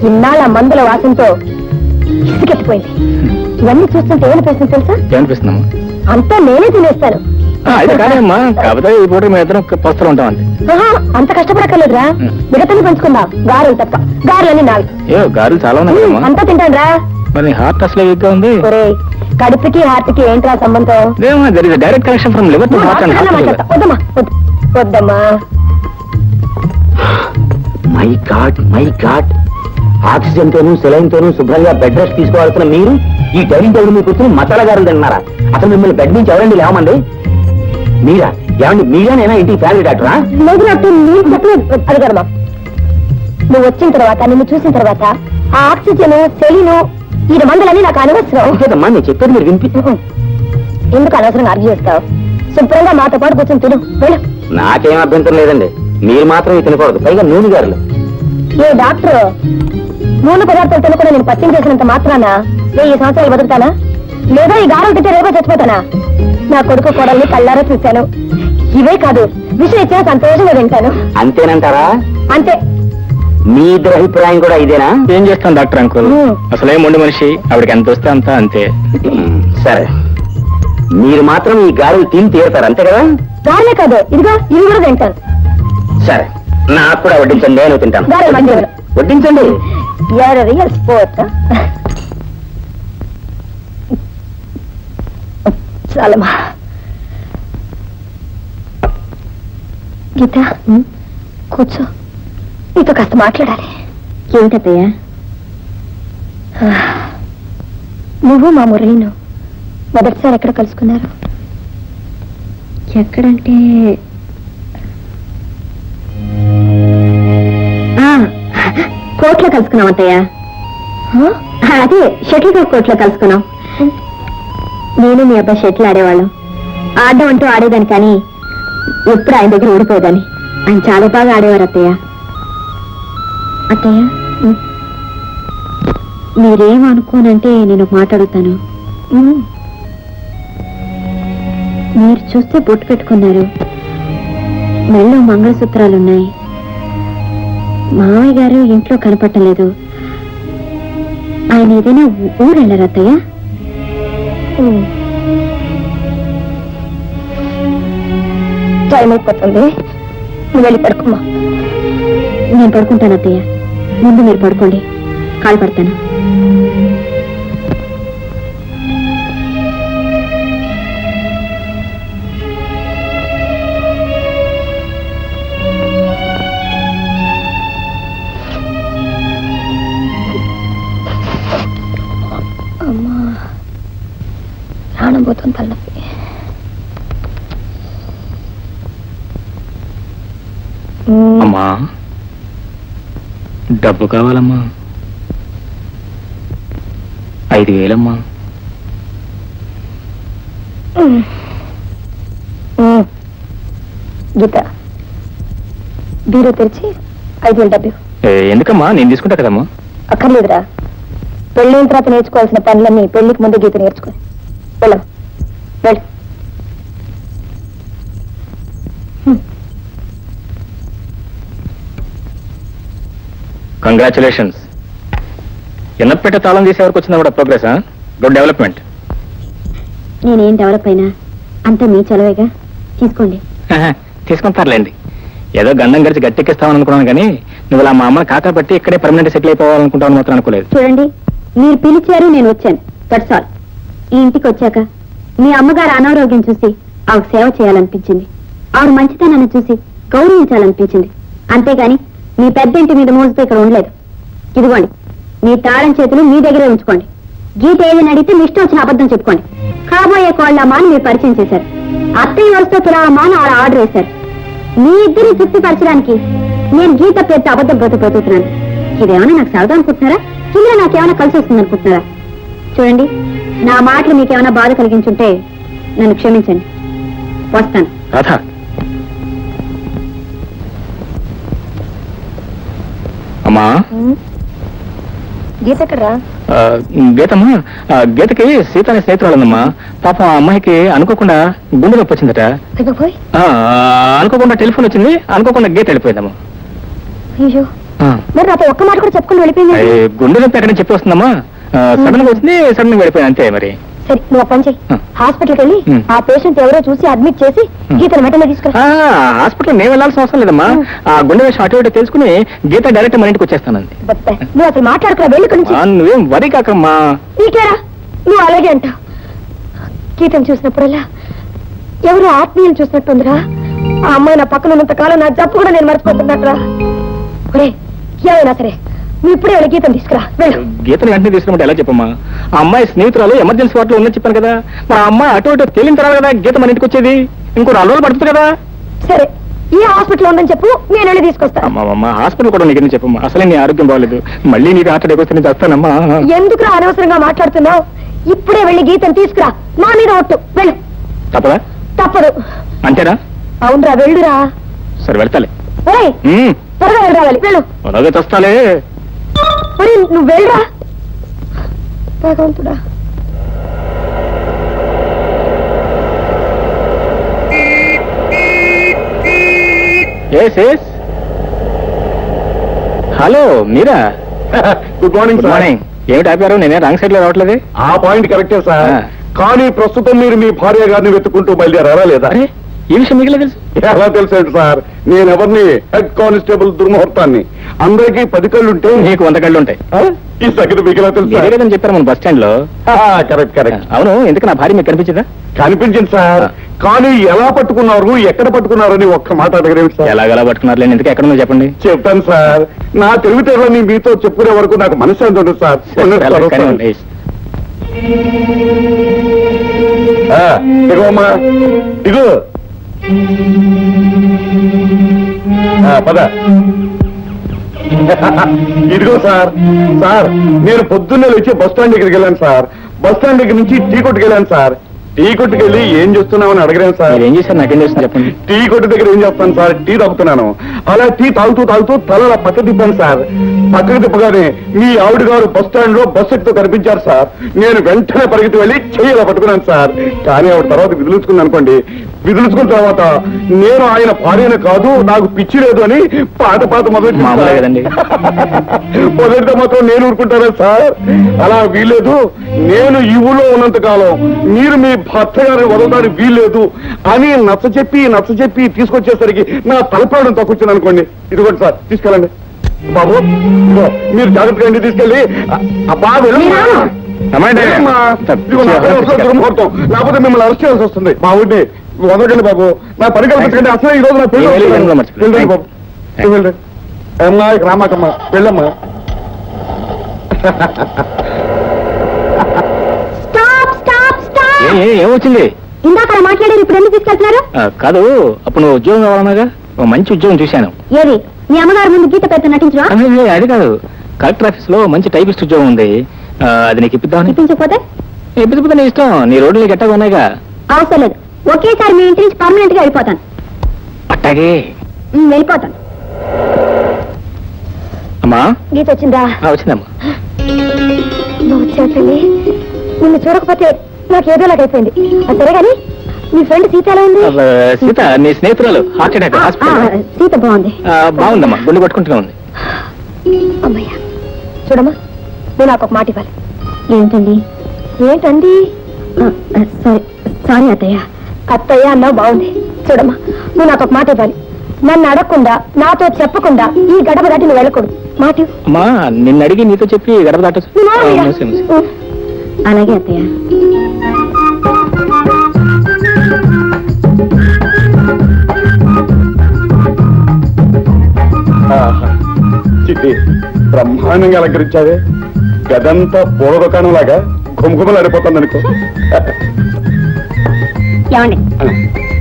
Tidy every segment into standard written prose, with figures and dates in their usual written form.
ఇన్నాళ్ళ మందుల వాసంతో ఇసుకెత్తిపోయింది. ఇవన్నీ చూస్తుంటే ఏమనిపిస్తుంది తెలుసా? ఏమనిపిస్తున్నాము? అంతా నేనే తినేస్తాను. అయితే కాదమ్మా, కాకపోతే ఈ పూట మేము ఇద్దరం పస్తులు ఉంటామండి. అంత కష్టపడక్కర్లేదురా, మిగతాన్ని పంచుకుందాం. గారెలు తప్ప, గారెలన్నీ నావి. ఏ గారెలు చాలా ఉన్నాయి. అంతా తింటాను రా. మరి హార్ట్ అసలు వీక్ గా ఉంది. కడుపుకి హార్ట్కి ఏంట్రా సంబంధం? Direct connection from liver to heart and heart. వద్దమ్మా వద్దమ్మా. మై గాడ్ ఆక్సిజన్ తోనూ సెలైన్ తోనూ శుభ్రంగా బెడ్ రెస్ట్ తీసుకోవాల్సిన మీరు ఈ డైనింగ్ టేబుల్ మీద కూర్చొని మసాలా గారులు తిన్నారా? అసలు మిమ్మల్ని బెడ్ నుంచి ఎవరండి లేవమండి? మీరా? ఏమండి మీరేనా ఇంటికి ఫ్యామిలీ డాక్టరా? లేదు డాక్టర్, నేను చెప్పలేదు. అడిగారమ్మా, నువ్వు వచ్చిన తర్వాత, నిన్ను చూసిన తర్వాత ఆ ఆక్సిజన్ సెలీను ఈ మందులన్నీ నాకు అనవసరం. లేదమ్మా, నేను చెప్పేది మీరు వినిపి. ఎందుకు అనవసరంగా అర్జీ చేస్తావు? శుభ్రంగా మాతో పాటు కూర్చొని తిను, వెళ్ళు. నాకేం అభ్యంతరం లేదండి, మీరు మాత్రం తినకూడదు, పైగా నూనె గారులు. ఏ డాక్టర్, నూనె పదార్థాలు తినకుండా నేను పచ్చం చేసినంత మాత్రాన 1000 సంవత్సరాలు బతుకుతానా? లేదా ఈ గారం తింటే రేపో చచ్చిపోతానా? నా కొడుకు కోడల్ని కళ్ళారా చూశాను. ఇవే కాదు, విషయం ఇచ్చినా సంతోషంగా తింటాను. అంతేనంటారా? అంతే. మీ ఇద్దరు అభిప్రాయం కూడా ఇదేనా? ఏం చేస్తాం డాక్టర్ అంకుల్, అసలే మొండి మనిషి, ఆవిడకి ఎంత వస్తే అంతా అంతే. సరే, మీరు మాత్రం ఈ గారెలు తిని తీరుతారు, అంతే కదా? గారెలే కాదు, ఇదిగా ఇవి కూడా తింటాను. సరే, నాకు కూడా వడ్డించండి, నేను తింటాను. గారెలు మంచిగా వడ్డించండి. Real sport. చాలమ్మా. గీత, కూర్చో, నీతో కాస్త మాట్లాడాలి. ఏమిటయ్యా? నువ్వు మా మురళీను మొదటిసారి ఎక్కడ కలుసుకున్నారు? ఎక్కడంటే కోర్టులో కలుసుకున్నాం అత్తయ్య. అదే షటిల్ కోర్టులో కలుసుకున్నాం. నేను మీ అబ్బాయి షటిల్ ఆడేవాళ్ళం. ఆడడం అంటూ ఆడేదాన్ని, కానీ ఎప్పుడు ఆయన దగ్గర ఓడిపోయేదాన్ని. ఆయన చాలా బాగా ఆడేవారు అత్తయ్య. అత్తయ్య, మీరేమనుకోనంటే నేను మాట్లాడుతాను. మీరు చూస్తే బొట్టు పెట్టుకున్నారు, మెళ్ళో మంగళసూత్రాలున్నాయి. మామయ్య గారు ఇంట్లో కనపట్టలేదు. ఆయన ఏదైనా ఊరు వెళ్ళారు అత్తయ్య? టైం అయిపోతుంది, నువ్వు వెళ్ళి పడుకోమ్మా. నేను పడుకుంటాను అత్తయ్య, ముందు మీరు పడుకోండి, కాలు పడతాను. అమ్మా, ప్రాణం పోతుంది, తలనొప్పి. అమ్మా, డబ్బు కావాలమ్మా. 5,000 గీత, బీరో తెరిచి 5,000 డబ్బు. ఎందుకమ్మా, నేను తీసుకుంటా కదమ్మా. అక్కర్లేదురా, పెళ్ళైన తర్వాత నేర్చుకోవాల్సిన పనులన్నీ పెళ్లికి ముందు గీత నేర్చుకో. వెళ్ళం, వెళ్ళు. కంగ్రాచులేషన్స్. ఎన్నపెట్ట తాళం తీసే వరకు వచ్చిందా కూడా ప్రోగ్రెస్. Good development. నేనేం డెవలప్ అయినా అంతా మీ చలవేగా, తీసుకోండి. తీసుకుంటారులేండి. ఏదో గండం గడిచి గట్టెక్కిస్తామని అనుకున్నాను, కానీ నువ్వు అలా మా అమ్మని కాకా పట్టి ఇక్కడే పర్మనెంట్ సెటిల్ అయిపోవాలనుకుంటాను మాత్రం అనుకోలేదు. చూడండి, మీరు పిలిచారు, నేను వచ్చాను, దట్స్ ఆల్. ఈ ఇంటికి వచ్చాక మీ అమ్మగారు అనారోగ్యం చూసి ఆవిడ సేవ చేయాలనిపించింది. ఆవిడ మంచితనాన్ని చూసి గౌరవించాలనిపించింది. అంతేగాని మీ పెద్దంటి మీద మోజుతో ఇక్కడ ఉండలేదు. ఇదిగోండి, మీ తాళం చేతులు మీ దగ్గరే ఉంచుకోండి. గీత ఏదని అడిగితే మీ ఇష్టం వచ్చిన అబద్ధం చెప్పుకోండి. కాబోయే కోళ్ళమ్మా అని మీరు పరిచయం చేశారు. అత్తయ్య వరుసతో తులామా అని ఆవిడ ఆర్డర్ వేశారు. మీ ఇద్దరిని తృప్తిపరచడానికి నేను గీత పేరుతో అబద్ధం పోతున్నాను. ఇదేమైనా నాకు సరదా అనుకుంటున్నారా? ఇందులో నాకేమైనా కలిసి వస్తుంది అనుకుంటున్నారా? చూడండి, నా మాటలు మీకేమైనా బాధ కలిగించుంటే నన్ను క్షమించండి. వస్తాను. అమ్మా, గీత ఎక్కడరా? గీతమ్మా, గీతకి సీత అనే స్నేహితురాలమ్మా. పాపం ఆ అమ్మాయికి అనుకోకుండా గుండె నొప్పి వచ్చిందట. అనుకోకుండా టెలిఫోన్ వచ్చింది, అనుకోకుండా గీత వెళ్ళిపోయిందమ్మా. అయ్యో మరి నాతో ఒక్క మాట కూడా చెప్పుకుని వెళ్ళిపోయింది. గుండె నొప్పి ఎక్కడ చెప్పి వస్తుందమ్మా, సడన్ గా వచ్చింది, సడన్ గా వెళ్ళిపోయింది అంతే. మరి సరే నువ్వు పని చెయ్యి, హాస్పిటల్కి వెళ్ళి ఆ పేషెంట్ ఎవరో చూసి అడ్మిట్ చేసి గీతను వెంటనే తీసుకురా. హాస్పిటల్ నేను వెళ్ళాల్సిన అవసరం లేదమ్మా, ఆ గుండె విషయం అటు ఇటు తెలుసుకుని గీత డైరెక్ట్ మన ఇంటికి వచ్చేస్తానండి. నువ్వు అసలు మాట్లాడుకురా, వెళ్ళి ఇక్కడి నుంచి. నువ్వేం వరి కాకమ్మా. నీకేరా, నువ్వు అలాగే అంటావు. గీతను చూసినప్పుడల్లా ఎవరు ఆత్మీయులు చూసినట్టుందిరా. ఆ అమ్మాయి నా పక్కన ఉన్నంత కాలం నా జబ్బు కూడా నేను మర్చిపోతున్నట్రా. ఒరే ఏమైనా సరే నువ్వు ఇప్పుడే వెళ్ళి గీతను తీసుకురా, వెళ్ళు. గీతను వెంటనే తీసుకున్నట్టు ఎలా చెప్పమ్మా, ఆ అమ్మాయి స్నేహితురాలు ఎమర్జెన్సీ వార్డులో ఉందని చెప్పాను కదా, మరి ఆ అమ్మాయి అటు ఇటు తేలిన తర్వాత కదా గీత మన ఇంటికి వచ్చేది, ఇంకో 4 రోజులు పడుతుంది కదా. సరే ఈ హాస్పిటల్ ఉందని చెప్పు, నేను వెళ్ళి తీసుకొస్తాను. అమ్మా హాస్పిటల్ కూడా నీకు చెప్పమ్మా, అసలే నీ ఆరోగ్యం బాగలేదు, మళ్ళీ నీకు హార్ట్ అటాక్ వస్తే నేను చేస్తానమ్మా. ఎందుకురా అనవసరంగా మాట్లాడుతున్నావు? ఇప్పుడే వెళ్ళి గీతను తీసుకురా, నా మీద ఒట్టు, వెళ్ళు. తప్పదా? తప్పదు. అంతేనా? అవునరా, వెళ్ళురా. సరే వెళ్తాలే. ఒరేయ్ త్వరగా వెళ్ళాలి, వెళ్ళు. అలాగే తెస్తాలే. మరి నువ్వు వెళ్ళరా. భగవంతుడా. హలో మీరా? Good morning sir. మార్నింగ్. ఏమిటి ఆపారు? నేనే రాంగ్ సైడ్ లో రావట్లేదు. ఆ పాయింట్ కరెక్టే సార్, కానీ ప్రస్తుతం మీరు మీ భార్య గారిని వెతుకుంటూ బయలుదేరారా లేదా? అరే ఈ విషయం మీకు తెలుసు? ఎలా తెలుసండి సార్, నేను ఎవరిని హెడ్ కానిస్టేబుల్ దుర్ముహూర్తాన్ని. అందరికీ 10 కళ్ళుంటే నీకు 100 కళ్ళు ఉంటాయి. ఈ సంగతి మీకు ఎలా తెలుసు? లేదని చెప్పారు మన బస్ స్టాండ్ లో. Correct correct. అవును, ఎందుకు నా భార్య మీకు కనిపించదా? కనిపించింది సార్, కానీ ఎలా పట్టుకున్నారు, ఎక్కడ పట్టుకున్నారు అని ఒక్క మాట అడగరేమి సార్? ఎలాగలా పట్టుకున్నారు లేని, ఎందుకు ఎక్కడుందో చెప్పండి. చెప్తాను సార్, నా తెలివితేటలని మీతో చెప్పుకునే వరకు నాకు మనశ్శాంతి ఉండదు సార్. ఇగోమ్మా ఇగో పద. ఇదిగో సార్, సార్ నేను పొద్దున్నే లేచి బస్ స్టాండ్ దగ్గరికి వెళ్ళాను సార్. బస్ స్టాండ్ దగ్గర నుంచి టీ కొట్టుకు వెళ్ళాను సార్. టీ కొట్టుకు వెళ్ళి ఏం చేస్తున్నామని అడగలేను సార్. ఏం చేశారు నాకేం చేస్తాను చెప్పండి. టీ కొట్టు దగ్గర ఏం చేస్తాను సార్, టీ తాగుతున్నాను. అలా టీ తాగుతూ తాగుతూ తల పక్క తిప్పాను సార్. పక్కకు తిప్పగానే మీ ఆవిడ గారు బస్ స్టాండ్ లో బస్ ఎక్కుతూ కనిపించారు సార్. నేను వెంటనే పరిగెత్తి వెళ్ళి చెయ్యిలా పట్టుకున్నాను సార్. కానీ ఆవిడ తర్వాత విదిలించుకుంది అనుకోండి. విదిలించుకున్న తర్వాత నేను ఆయన భార్యను కాదు, నాకు పిచ్చి లేదు అని పాత మొదటి కదండి. మొదటితో మాత్రం నేను ఊరుకుంటారా సార్? అలా వీల్లేదు. నేను ఈ ఊళ్ళో ఉన్నంత కాలం మీరు మీ భర్త గారిని వదలడానికి వీల్లేదు అని నచ్చ చెప్పి తీసుకొచ్చేసరికి నా తలపడం తక్కువచ్చింది అనుకోండి. ఇదిగోండి సార్, తీసుకెళ్ళండి బాబు. ఇదిగో మీరు జాగ్రత్తగా ఇంటికి తీసుకెళ్ళి అబ్బా దుర్ముహూర్తం, లేకపోతే మిమ్మల్ని అరెస్ట్ చేయాల్సి వస్తుంది. మా ఊరిని వదలకండి బాబు, నా పని కల్పించండి. అసలు ఈ రోజు నా పెళ్లి వెళ్ళండి బాబు, వెళ్ళండి. అమ్మా రామాకమ్మా, వెళ్ళమ్మా. ఏమొచ్చింది? ఇందాక మాట్లాడారు, ఇప్పుడు ఎందుకు తీసుకెళ్తున్నారు? కాదు, అప్పుడు నువ్వు ఉద్యోగం కావాలన్నాగా, ఓ మంచి ఉద్యోగం చూశాను. ఏది? మీ అమ్మగారు ముందు గీత పెద్ద నటించరా? అది కాదు, కలెక్టర్ ఆఫీస్ లో మంచి టైపిస్ట్ ఉద్యోగం ఉంది, అది నీకు ఇప్పిద్దామని. ఇప్పించకపోతే? ఇప్పించకపోతే నీ ఇష్టం, నీ రోడ్లు నీకు ఎట్టగా ఉన్నాయిగా. అవసరం లేదు, ఒకేసారి మీ ఇంటి నుంచి పర్మనెంట్ గా వెళ్ళిపోతాను. అట్టాగే వెళ్ళిపోతాను. అమ్మా గీత వచ్చిందా? వచ్చిందమ్మా. నువ్వు వచ్చావు తల్లి, నిన్ను చూడకపోతే నాకు ఏదోలాగైపోయింది. అది సరే కానీ మీ ఫ్రెండ్ సీత ఎలా ఉంది? సీత నీ స్నేహితురాలు హార్ట్ అటాక్ హాస్పిటల్. సీత బాగుంది. బాగుందమ్మా, గుండె కొట్టుకుంటూనే ఉంది. అమ్మయ్యా, చూడమ్మా, నువ్వు నాకు ఒక మాట ఇవ్వాలి. ఏంటండి? సారీ అత్తయ్య. అత్తయ్య అన్నావు బాగుంది. చూడమ్మా, నువ్వు నాకు ఒక మాట ఇవ్వాలి. నన్ను అడగకుండా, నాతో చెప్పకుండా ఈ గడప దాటి నువ్వు వెళ్ళకూడదు. మాట అమ్మా, నిన్ను అడిగి నీతో చెప్పి గడప దాటచ్చు. అలాగే అత్తయ్య. చిట్టి, బ్రహ్మాండంగా అలంకరించావే. గదంతా పూల దుకాణం లాగా గుమగుమలు అడిపోతుంది అనుకో. ఏమండి,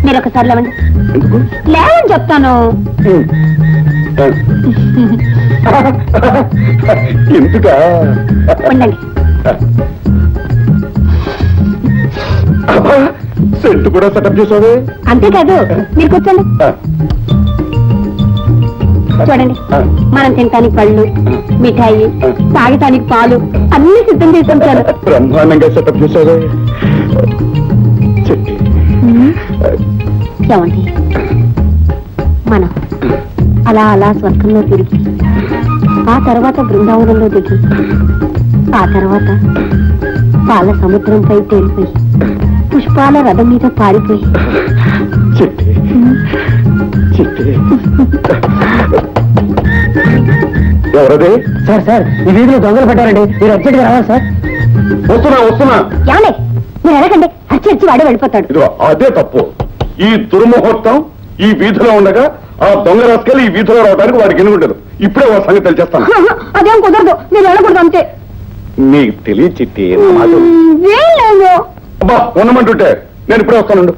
మీరు ఒకసారి లేవండి. ఎందుకు లేవని చెప్తాను. ఎందుకా? ఉండండి. సెంట్ కూడా సెటప్ చేసావే. అంతేకాదు, మీరు కూర్చోండి. చూడండి, మనం తినటానికి పళ్ళు, మిఠాయి, తాగటానికి పాలు అన్ని సిద్ధం చేసి ఉంచాను. బ్రహ్మాండంగా సెటప్ చేసావే. ఏమండి, మనం అలా అలా స్వర్గంలో తిరిగి ఆ తర్వాత బృందావనంలో దిగి ఆ తర్వాత పాల సముద్రంపై తేలిపోయి పుష్పాల రథం మీద పారిపోయి చిట్టి చిట్టి ఎవరది? సార్ సార్ ఈ వీధిలో దొంగలు పడ్డారండి, మీరు అర్జెంట్గా రావాలి సార్. వస్తున్నా ఏమండి మీరు అడగండి అచ్చి వాడే వెళ్ళిపోతాడు. ఇదిగో అదే తప్పు. ఈ దుర్ముహూర్తం ఈ వీధిలో ఉండగా ఆ దొంగ రాసుకెళ్ళి ఈ వీధిలో రావడానికి వాడికి ఎన్నుకుంటారు. ఇప్పుడే వాళ్ళ సంగతి తెలిచేస్తాను. అదేం కుదరదు, మీరు వెళ్ళకూడదు అంతే. నీకు తెలియ చిట్టి మాట. వీళ్ళేమో అబ్బా ఉండమంటుంటే నేను ఇప్పుడే వస్తానుండు.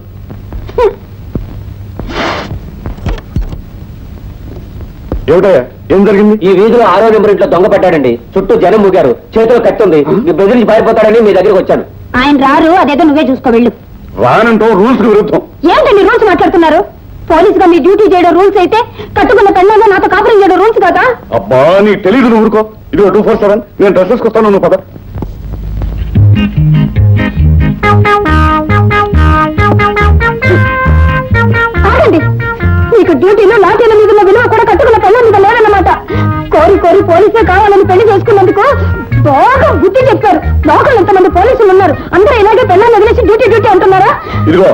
ఏమిటయ్యా ఏం జరిగింది? ఈ వీధిలో 6వ నెంబర్ ఇంట్లో దొంగ పట్టాడండి. చుట్టూ జనం మూగారు, చేతిలో కత్తి ఉంది. మీ బెదిరించి పారిపోతాడని మీ దగ్గరికి వచ్చాను. ఆయన రారు, అదేదో నువ్వే చూసుకో వెళ్ళు. రానంటూ రూల్స్ కి విరుద్ధం. ఏంటండి రూల్స్ మాట్లాడుతున్నారు? పోలీసుగా మీ డ్యూటీ చేయడం రూల్స్ అయితే కట్టుకున్న పెళ్ళలో నాతో కాపురం చేయడం రూల్స్ కాదా? అబ్బా నీకు తెలియదు, నువ్వు ఊరుకో. ఇది 247 నేను డ్రెస్ వేసుకొస్తాను, నువ్వు పద. ఆగండి, మీకు డ్యూటీలో లాఠీల మీద ఉన్న విలువ కూడా కట్టుకున్న పెళ్ళ మీద లేదన్నమాట. కోరి కోరి పోలీసే కావాలని పెళ్లి చేసుకున్నందుకు బాగా బుద్ధి చెప్పారు. లోకల్ ఎంతమంది పోలీసులు ఉన్నారు, అందరూ ఇలాగే పెళ్ళాన్ని వదిలేసి డ్యూటీ డ్యూటీ అంటున్నారా? ఇదిగో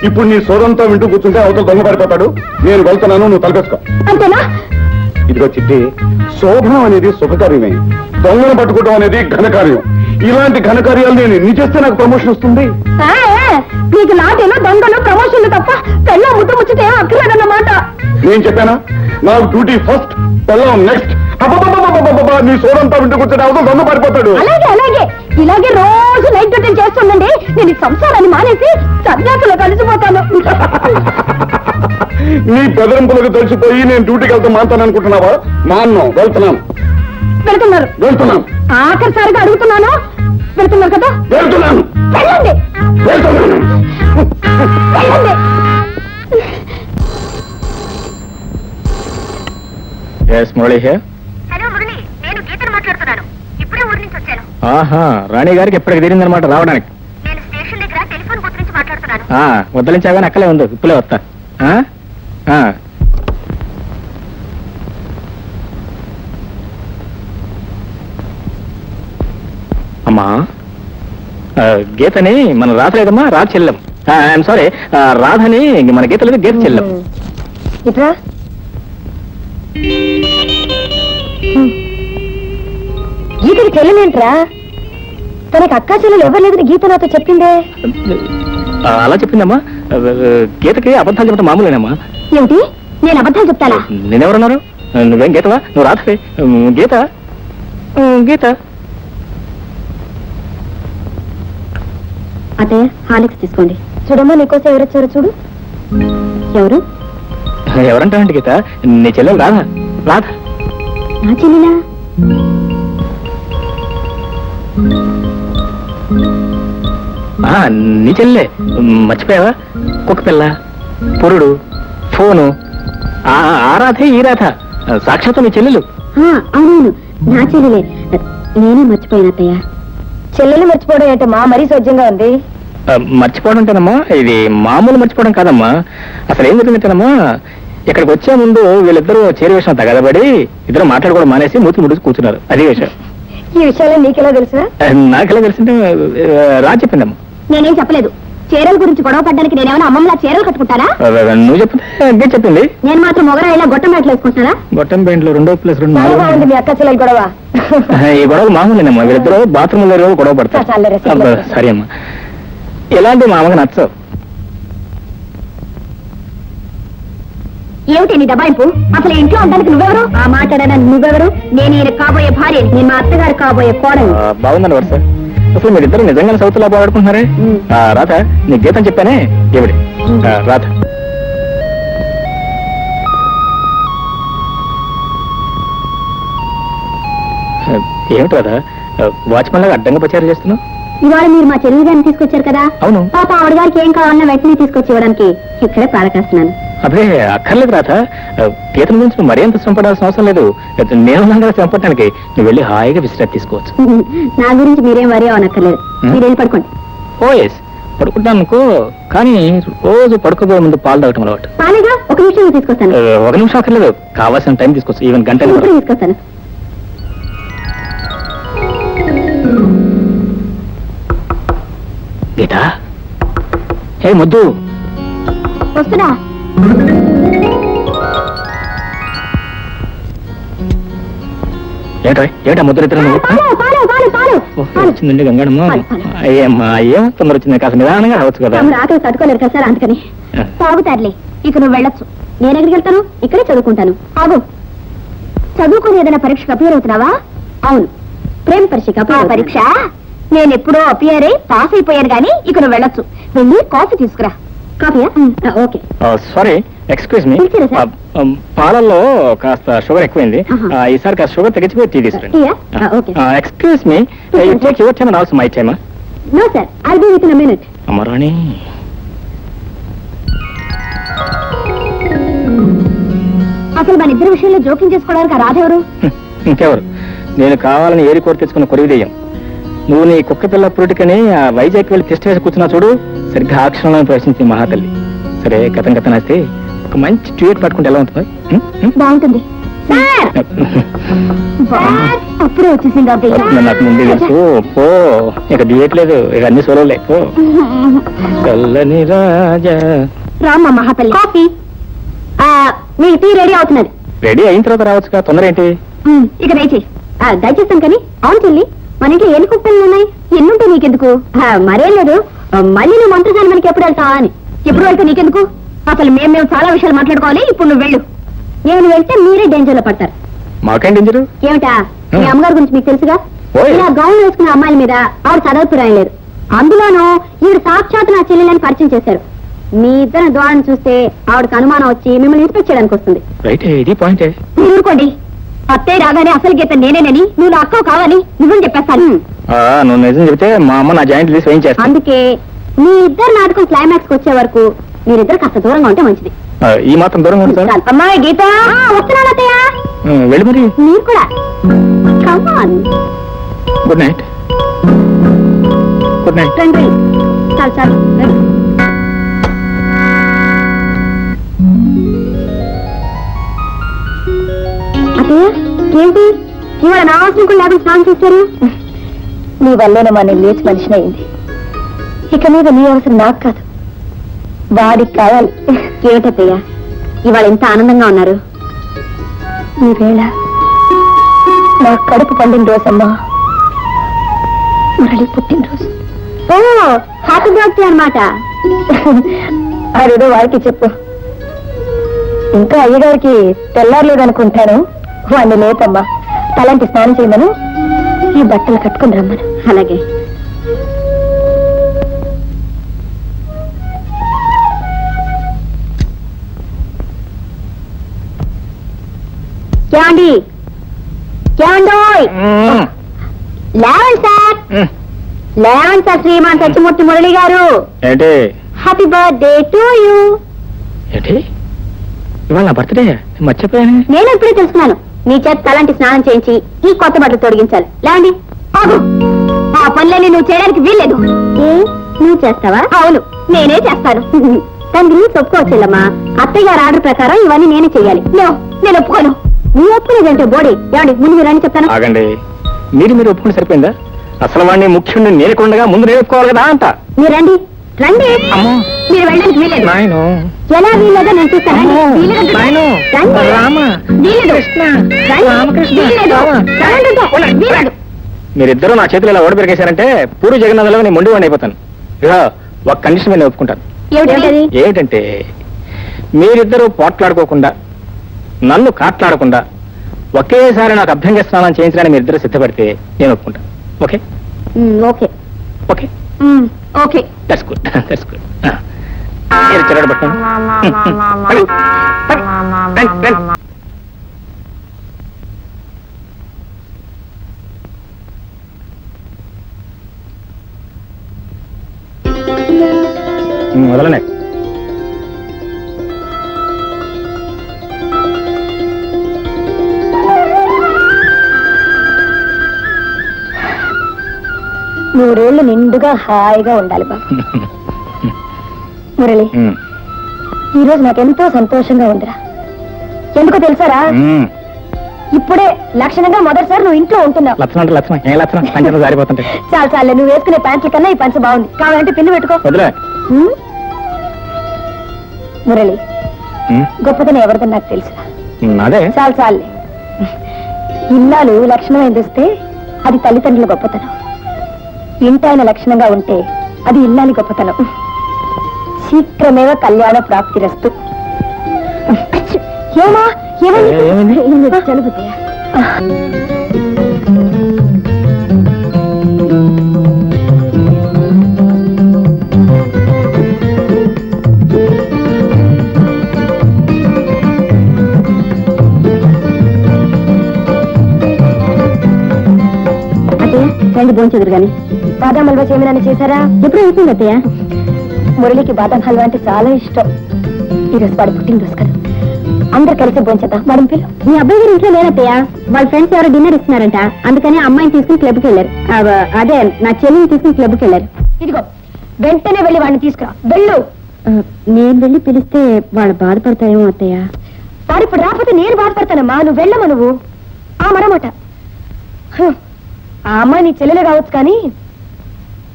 ఇప్పుడు నీ సోదంతో వింటూ కూర్చుంటే అవతల దొంగ పడిపోతాడు. నేను వెళ్తున్నాను, నువ్వు తలపేసుకో. అంతేనా? ఇదిగో చిట్టి, శోభనం అనేది శుభకార్యమే, దొంగను పట్టుకోవడం అనేది ఘనకార్యం. ఇలాంటి ఘనకార్యాలు నేను ఎన్ని చేస్తే నాకు ప్రమోషన్ వస్తుంది. ఆ, మీకు లాఠీలో దండలు ప్రమోషన్లు తప్ప పెళ్ళ ముట్టు ముచ్చితే ఏం అక్కర్లేదన్నమాట. నేను చెప్పానా నాకు డ్యూటీ ఫస్ట్, పెళ్ళం నెక్స్ట్. అబ్బా నీ సోదంతో వింటూ కూర్చుంటే అవతల దొంగ పడిపోతాడు. అలాగే అలాగే ఇలాగే రోజు నైట్ డ్యూటీలు చేస్తుందండి. నేను ఈ సంసారాన్ని మానేసి సన్యాసులో కలిసిపోతాను. నీ బెదరింపులకు తెలిసిపోయి నేను డ్యూటీకి వెళ్తా మానుతాను అనుకుంటున్నావా? మాన్ను, వెళ్తున్నాను. వెళ్తున్నారు? వెళ్తున్నాను. ఆఖరిసారిగా అడుగుతున్నాను, వెళ్తున్నారు కదా? వెళ్తున్నాను. వెళ్ళండి వెళ్తున్నాను. వెళ్ళండి. మురళి హియర్. హలో మురళి, నేను గీతను మాట్లాడుతున్నాను. ఇప్పుడే ఊరి నుంచి వచ్చాను. ఆహా, రాణి గారికి ఎప్పటికి తీరిందనమాట రావడానికి. నేను స్టేషన్ దగ్గర టెలిఫోన్ బూత్ నుంచి మాట్లాడుతున్నాను. వద్దలించాగానే అక్కలే ఉంది, ఇప్పుడే వస్తా. అమ్మా, గీతని మన రాధ లేదమ్మా, రాధ చెల్లెం. ఐఎమ్ సారీ, రాధని మన గీత లేదు, గీత చెల్లెం. ఇట్రా. గీతకి చెల్లెలేంట్రా? తనకి అక్కా చెల్లెలు ఎవరు లేదని గీత నాతో చెప్పిందే. అలా చెప్పిందమ్మా. గీతకి అబద్ధాలు చెప్పడం మామూలేనమ్మా. ఏమిటి, నేను అబద్ధాలు చెప్తానా? నేనెవరన్నారు? నువ్వేం గీతవా? నువ్వు రాధవే. గీత గీత. అత్తయ్య, హాలిక్స్ తీసుకోండి. చూడమ్మా, నీకోసం ఎవరు వచ్చారో చూడు. ఎవరు? ఎవరంటావండి గీత? నీ చెల్లెలు రాధ. రాధ నా చెల్లెలా? నీ చెల్లె. మర్చిపోయావా? కుక్క పిల్ల, పురుడు, ఫోను, ఆ రాధే ఈ రాధ, సాక్షాత్తు నీ చెల్లెలు. అవును, నా చెల్లెలే. నేనే మర్చిపోయాను అత్తయ్య. చెల్లెలు మర్చిపోవడం ఏంటమ్మా, మరీ సోజ్యంగా ఉంది. మర్చిపోవడం అంటేనమ్మా, ఇది మామూలు మర్చిపోవడం కాదమ్మా. అసలు ఏం జరిగిందంటేనమ్మా, ఇక్కడికి వచ్చే ముందు వీళ్ళిద్దరూ చేరి విషయం తగదబడి ఇద్దరు మాట్లాడుకోవడం మానేసి మూతి ముడుచు కూర్చున్నారు. అదే విషయం. ఈ విషయాలు నీకెలా తెలుసా? నాకెలా తెలిసింటే రా చెప్పిందమ్మా. నేనేం చెప్పలేదు. చీరల గురించి గొడవ పడ్డానికి నేనేమైనా అమ్మమ్మలా చీరలు కట్టుకుంటారా? నువ్వు చెప్తే చెప్పింది. నేను మాత్రం మొగరాయిలా గొట్టం బయటలు వేసుకుంటారా? గొట్టం పెయింట్లో 2+2 మీ అక్క చెల్లెలు గొడవ. ఈ గొడవ మామూలేనమ్మా, వీళ్ళిద్దరూ బాత్రూమ్ లో గొడవ పడతారు. సరే అమ్మా, ఎలాంటి మా అమ్మకి నచ్చవు. ఏమిటి నీ దబాయింపు? అసలు ఇంట్లో ఉండడానికి నువ్వెవరు? ఆ మాట్లాడడానికి నువ్వెవరు? నేను ఈయన కాబోయే భార్య, నేను మా అత్తగారు కాబోయే కోడలు. బాగుందండి వరుస. అసలు మీరిద్దరు నిజంగానే సౌత్లా పోరాడుకుంటున్నారే. రాధ, నీ గీతం చెప్పానే ఏమిటి? రాధ, ఏమిటి రాధ వాచ్మెన్ లాగా అడ్డంగా ప్రచారం చేస్తున్నావు? ఇవాళ మీరు మా చెల్లి గారిని తీసుకొచ్చారు కదా. అవును. పాప ఆవిడ గారికి ఏం కావాలన్నా వెంటనే తీసుకొచ్చి ఇవ్వడానికి ఇక్కడే పాలకేస్తున్నాను. అదే అక్కర్లేదు రాధ, గీతం గురించి నువ్వు మరీ అంత శ్రమపడాల్సిన అవసరం లేదు. నేను శ్రమపడటానికి నువ్వు వెళ్ళి హాయిగా విశ్రాంతి తీసుకోవచ్చు. నా గురించి మీరేం వరి అవనక్కర్లేదు. మీరు వెళ్ళి పడుకోండి. ఓ ఎస్, పడుకుంటాను అనుకో, కానీ రోజు పడుకోబోయే ముందు పాలు తాగటం అలవాటు. పాలేగా, ఒక నిమిషం తీసుకొస్తాను. ఒక నిమిషం అక్కర్లేదు, కావాల్సిన టైం తీసుకోవచ్చు, ఈవెన్ గంట ఇప్పుడు తీసుకొస్తాను. గీత, ఏ ముద్దు, వస్తున్నా. ఏటా ముద్ర ఇద్దరు నువ్వు? పాలు, పాలు, పాలు, పాలు. ఓహో, వచ్చిందండి గంగడమ్మ. అయ్యమ్మా, ఏం తొందర వచ్చింది, కాస్త నిదానంగా రావచ్చు కదా. తమరు ఆకలి తట్టుకోలేరు కదా సార్, అందుకని. తాగుతారులే, ఇక నువ్వు వెళ్ళొచ్చు. నేను ఎక్కడికి వెళ్తాను? ఇక్కడే చదువుకుంటాను. ఆగు. చదువుకుని ఏదైనా పరీక్షకు అపియర్ అవుతున్నావా? అవును, ప్రేమ పరీక్ష. నేను ఎప్పుడో అపియర్ అయి పాస్ అయిపోయాను కానీ ఇక నువ్వు వెళ్ళొచ్చు. వెళ్ళి కాఫీ తీసుకురా. కాఫీయా? ఓకే. సారీ, ఎక్స్క్యూజ్ మీ, పిలిచారా సార్? పాలల్లో కాస్త షుగర్ ఎక్కువైంది. ఆహా. ఈసారి కాస్త షుగర్ తగ్గించిపోయి టీ తీసుకురండి. టీయా? Okay. Excuse me, you take your time and also my time. No sir, I'll be within a minute. అమరాణి, అసలు మన ఇద్దరి విషయంలో జోక్యం చేసుకోవడానికి ఆ రాధెవరు? ఇంకెవరు, నేను కావాలని ఏరి కోరి తెచ్చుకున్న కొరివిదెయ్యం. నువ్వు నీ కుక్క పిల్ల పురుటికని ఆ వైజాగ్ వెళ్ళి టెస్ట్ వేసి కూర్చున్నా చూడు, సరిగ్గా ఆ క్షణంలో ప్రశ్నించింది మహాతల్లి. సరే, గతం వేస్తే ఒక మంచి ట్యూట్ పట్టుకుంటే ఎలా ఉంటుంది? బాగుంటుంది సార్. అప్పుడే వచ్చేసింది ఆ దెయ్యం. నాకు ముందే తెలుసు. పో, ఇక దియట్లేదు, ఇక అన్ని సోలలే. పో చల్లని రాజా. రామ్మ మహాతల్లి, కాఫీ. మీ టీ రెడీ అవుతున్నది. రెడీ అయిన తర్వాత రావచ్చుగా, తొందర ఏంటి? ఇక దయచేయి. దయచేస్తాను కానీ, అవును చెల్లి, మన ఇంట్లో ఎన్ని కుక్కలు ఉన్నాయి? ఎన్నుంటే నీకెందుకు? మరేం లేదు, మళ్ళీ నువ్వు మంత్రసాని మనకి ఎప్పుడు వెళ్తావా అని. ఎప్పుడు వెళ్తే నీకెందుకు? అసలు మేము చాలా విషయాలు మాట్లాడుకోవాలి. ఇప్పుడు నువ్వు వెళ్ళు. నేను వెళ్తే మీరే డేంజర్ లో పడతారు. మాకేం డేంజరు? ఏమిటా, మీ అమ్మగారి గురించి మీకు తెలుసుగా. ఓయ్. ఇలా గౌన్ వేసుకున్న అమ్మాయిల మీద ఆవిడ చదవపు రాయలేదు. అందులోనూ ఈవిడ సాక్షాత్ నా చెల్లెలని పరిచయం చేశారు. మీ ఇద్దరు ద్వారం చూస్తే ఆవిడకి అనుమానం వచ్చి మిమ్మల్ని ఇన్స్పెక్ట్ చేయడానికి వస్తుంది. రైట్, ఇది పాయింటే. మీరు ఊరుకోండి. అత్తయ్య రాగానే అసలు గీత నేనేనని, నువ్వు నా అక్కవు కావాలి, నువ్వు చెప్పేస్తాను. నువ్వు నిజం చెబితే మా అమ్మ నా జాయింట్ తీసి వేయించేస్తా. అందుకే మీ ఇద్దరు నాటకం క్లైమాక్స్ వచ్చే వరకు మీరిద్దరు కాస్త దూరంగా ఉంటే మంచిది. ఈ మాత్రం దూరంగా ఉంది సార్. అమ్మాయి గీత, వస్తున్నాను అత్తయ్య. వెళ్ళి మరి. మీరు కూడా. Come on. Good night. Good night. రండి. చాలు చాలు రండి. అత్తయ్య, ఏంటి ఇవాళ నా అవసరం కూడా లేకుండా స్నానం చేశారు? నీ వల్లేనమ్మా నేను లేచి మనిషిని అయింది. ఇక మీద నీ అవసరం నాకు కాదు, వాడికి కావాలి. ఏమిటత్తయ్య ఇవాళ ఎంత ఆనందంగా ఉన్నారు? ఈ వేళ నా కడుపు పండిన రోజమ్మా, మురళి పుట్టినరోజు. ఓ, హ్యాపీ బర్త్డే అన్నమాట. అదేదో వాడికి చెప్పు. ఇంకా అయ్యగారికి తెల్లారలేదనుకుంటాను. వాడిని లేపమ్మా, తలంటి స్నానం చేయమను, ఈ బట్టలు కట్టుకుని రమ్మను. అలాగే. ఏమండి, ఏమండోయ్, లేవండి సార్, లేవండి సార్. శ్రీమాన్ సత్యమూర్తి మురళి గారు, ఏంటి? Happy birthday to you. ఏంటి ఇవాళ నా బర్త్డే? మర్చిపోయాను. నేను ఇప్పుడే తెలుసుకున్నాను. మీ చేత తలంటి స్నానం చేయించి ఈ కొత్త బట్టలు తొడిగించాలి. లేండి. ఆగు. ఆ పనులన్నీ నువ్వు చేయడానికి వీల్లేదు. ఏ, నువ్వు చేస్తావా? అవును, నేనే చేస్తాను. దాని గురించి ఒప్పుకోవచ్చులమ్మా. అత్తయ్య గారి ఆర్డర్ ప్రకారం ఇవన్నీ నేనే చెయ్యాలి. నేను ఒప్పుకోను. నీ ఒప్పుకునేదంటే బోడీ. ఏమండి, ముందు మీరు అని చెప్తాను. ఆగండి, మీరు ఒప్పుకుంటే సరిపోయిందా? అసలు వాడిని ముఖ్యుడిని నేర్కొండగా ముందు నేర్చుకోవాలి కదా అంట. మీరు రండి, రండి. అమ్మో. మీరు వెళ్ళడానికి వీలేదు. నాయను. ఎలా వీలేదో నేను చూస్తాను. నాయను. రామ. రామకృష్ణ. మీరిద్దరూ నా చేతులు ఇలా ఓడబెరిగేశారంటే పూరి జగన్నాథంలో నేను మొండి వాడిని అయిపోతాను. ఇక ఒక కండిషన్ మీద ఒప్పుకుంటాను. ఏమిటంటే మీరిద్దరూ పోట్లాడుకోకుండా, నన్ను కాట్లాడకుండా ఒకేసారి నాకు అభ్యంగ స్నానం చేయించడానికి మీరిద్దరూ సిద్ధపడితే నేను ఒప్పుకుంటాను. Okay? Okay. Okay. Okay. That's good. That's good. చెరడు పట్టుకోండి. వదలనే. నూరేళ్లు నిండుగా హాయిగా ఉండాలి బాబు. మురళి, ఉమ్, ఈ రోజు నాకెంతో సంతోషంగా ఉందిరా. ఎందుకో తెలుసారా, ఉమ్. ఇప్పుడే లక్షణంగా మొదటిసారి నువ్వు ఇంట్లో ఉంటున్నావు. లక్షణం అంటే లక్షణం, ఏ లక్షణం పంచలు జారిపోతుంటే. చాలు చాలే, నువ్వు వేసుకునే ప్యాంట్ల కన్నా ఈ పంచ బాగుంది. కావాలంటే పిన్ను పెట్టుకో. వదిలే. ఉమ్? మురళి, ఉమ్, గొప్పతనం ఎవరిదని నాకు తెలుసు. అదే. చాలు చాలులే. ఇల్లాలు లక్షణమైంది వస్తే అది తల్లిదండ్రుల గొప్పతనం. ఇంటాయన లక్షణంగా ఉంటే అది ఇల్లాలి గొప్పతనం. శీఘ్రమేవ కళ్యాణ ప్రాప్తిరస్తు. ఏమా ఏమైంది? చలుపుతాయా? రెండు భోంచెదురు గాని. బాదాం హల్వా చేయమని చేశారా? ఎప్పుడు అయిపోయింది అత్తయ్య. మురళికి బాదాం హల్వా అంటే చాలా ఇష్టం. ఈరోజు వాడు పుట్టినరోజు కదా, అందరు కలిసి భోంచేద్దాం. వాడిని పిలు. మీ అబ్బాయి గారు ఇంట్లో లేనత్తయ్య, వాళ్ళ ఫ్రెండ్స్ ఎవరో డిన్నర్ ఇస్తున్నారంట. అందుకని అమ్మాయిని తీసుకుని క్లబ్కి వెళ్ళారు. అదే నా చెల్లిని తీసుకుని క్లబ్కి వెళ్ళారు. ఇదిగో వెంటనే వెళ్ళి వాడిని తీసుకురా. వెళ్ళు. నేను వెళ్ళి పిలిస్తే వాళ్ళు బాధపడతారేమో అత్తయ్య. వాడు ఇప్పుడు రాకపోతే నేను బాధపడతానమ్మా. నువ్వు వెళ్ళమా నువ్వు. ఆ మరమాట, ఆ అమ్మాయి నీ చెల్లెలే కావచ్చు, కానీ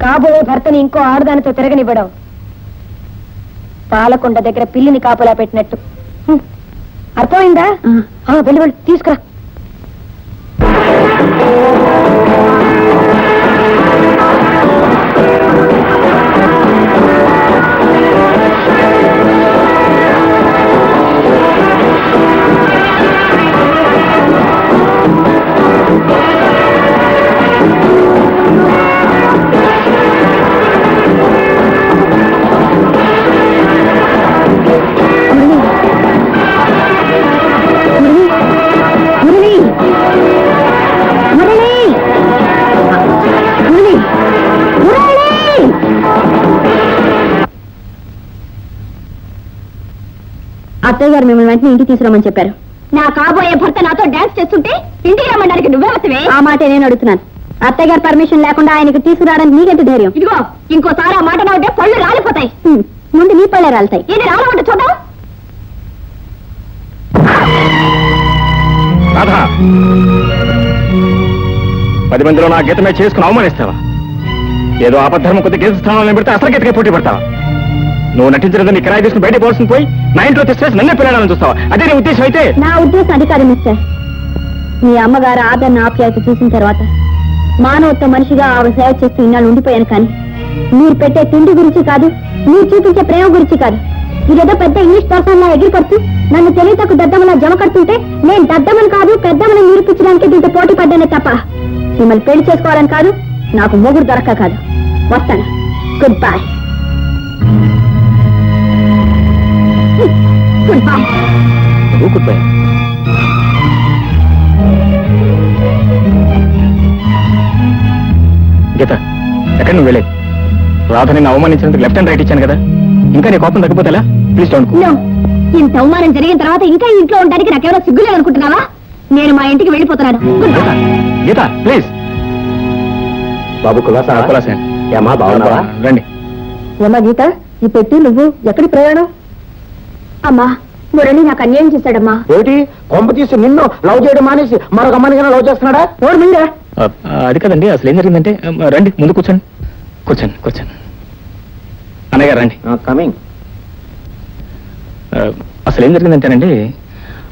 కాబోయే భర్తని ఇంకో ఆడదానితో తిరగనివ్వడం పాలకొండ దగ్గర పిల్లిని కాపలా పెట్టినట్టు. అర్థమైందా? వెళ్ళి వెళ్ళి తీసుకురా. అత్తయ్య గారు మిమ్మల్ని వెంటనే ఇంటికి తీసుకురామని చెప్పారు. నా కాబోయే భర్త నాతో డాన్స్ చేస్తుంటే ఇంటికి రమ్మడానికి నువ్వే వస్తవే? ఆ మాట నేను అడుగుతున్నాను. అత్తయ్య గారు పర్మిషన్ లేకుండా ఆయనకు తీసుకురావడానికి నీకెంత ధైర్యం? ఇదిగో ఇంకోసారి ఆ మాట నవ్వుతే పళ్ళు రాలిపోతాయి. ముందు నీ పళ్ళే రాలుతాయి. ఇది రాలమంటే చూద్దాం. రాధా, 10 మందిలో నా గీతమే చేసుకుని అవమానిస్తావా? ఏదో ఆపద్ధర్మం కొద్ది గీత స్థానంలో పెడితే అసలు గీతకే పోటీ పడతావా? నువ్వు నటించినది నీ కిరాయి తీసుకుని బయట పోవాల్సింది పోయి నా ఇంట్లో తెచ్చేసి నన్నే పిల్లడాలని చూస్తావా? అదే నీ ఉద్దేశం అయితే? నా ఉద్దేశం అది కాదు మిస్టర్. మీ అమ్మగారు ఆదరణ ఆప్యాయత చూసిన తర్వాత మానవత్వ మనిషిగా ఆవిడ సేవ చేస్తూ ఇన్నాళ్ళు ఉండిపోయాను. కానీ మీరు పెట్టే తిండి గురించి కాదు, మీరు చూపించే ప్రేమ గురించి కాదు. ఇదేదో పెద్ద ఇంగ్లీష్ పర్సన్ లా ఎగిరిపడుతూ నన్ను తెలివితకు దద్దమలా జమ కడుతుంటే నేను దద్దమని కాదు పెద్దమని నిరూపించడానికి దీంతో పోటీ పడ్డానే తప్ప మిమ్మల్ని పెళ్లి చేసుకోవాలని కాదు, నాకు మొగుడు దొరక్క కాదు. వస్తాను. Goodbye. Goodbye. Goodbye. Geetha, ఎక్కడ నువ్వు వెళ్ళేది? రాధ నిన్ను అవమానించినందుకు లెఫ్ట్ అండ్ రైట్ ఇచ్చాను కదా, ఇంకా నీ కోపం తగ్గిపోతేలా? Please don't. ఇంత అవమానం జరిగిన తర్వాత ఇంకా ఇంట్లో ఉండడానికి నాకేమైనా సిగ్గులేదు అనుకుంటున్నావా? నేను మా ఇంటికి వెళ్ళిపోతున్నాను. గీత ప్లీజ్. బాబు కులాసా ఏమా బాగున్నావా? రండి. ఏమా గీత, ఈ పెట్టి నువ్వు ఎక్కడి ప్రయాణం? అమ్మా, మురళి నాకు అన్యాయం చేశాడమ్మా. ఏమిటి కొంప తీసి నిన్ను లవ్ చేయడం మానేసి మరొక అమ్మాయిని లవ్ చేస్తున్నాడా? ఓడి మీరా? అది కదండి, అసలు ఏం జరిగిందంటే, రండి ముందు కూర్చోండి. కూర్చోండి కూర్చోండి. అన్నయ్య గారు రండి. కమింగ్. అసలు ఏం జరిగిందంటేనండి,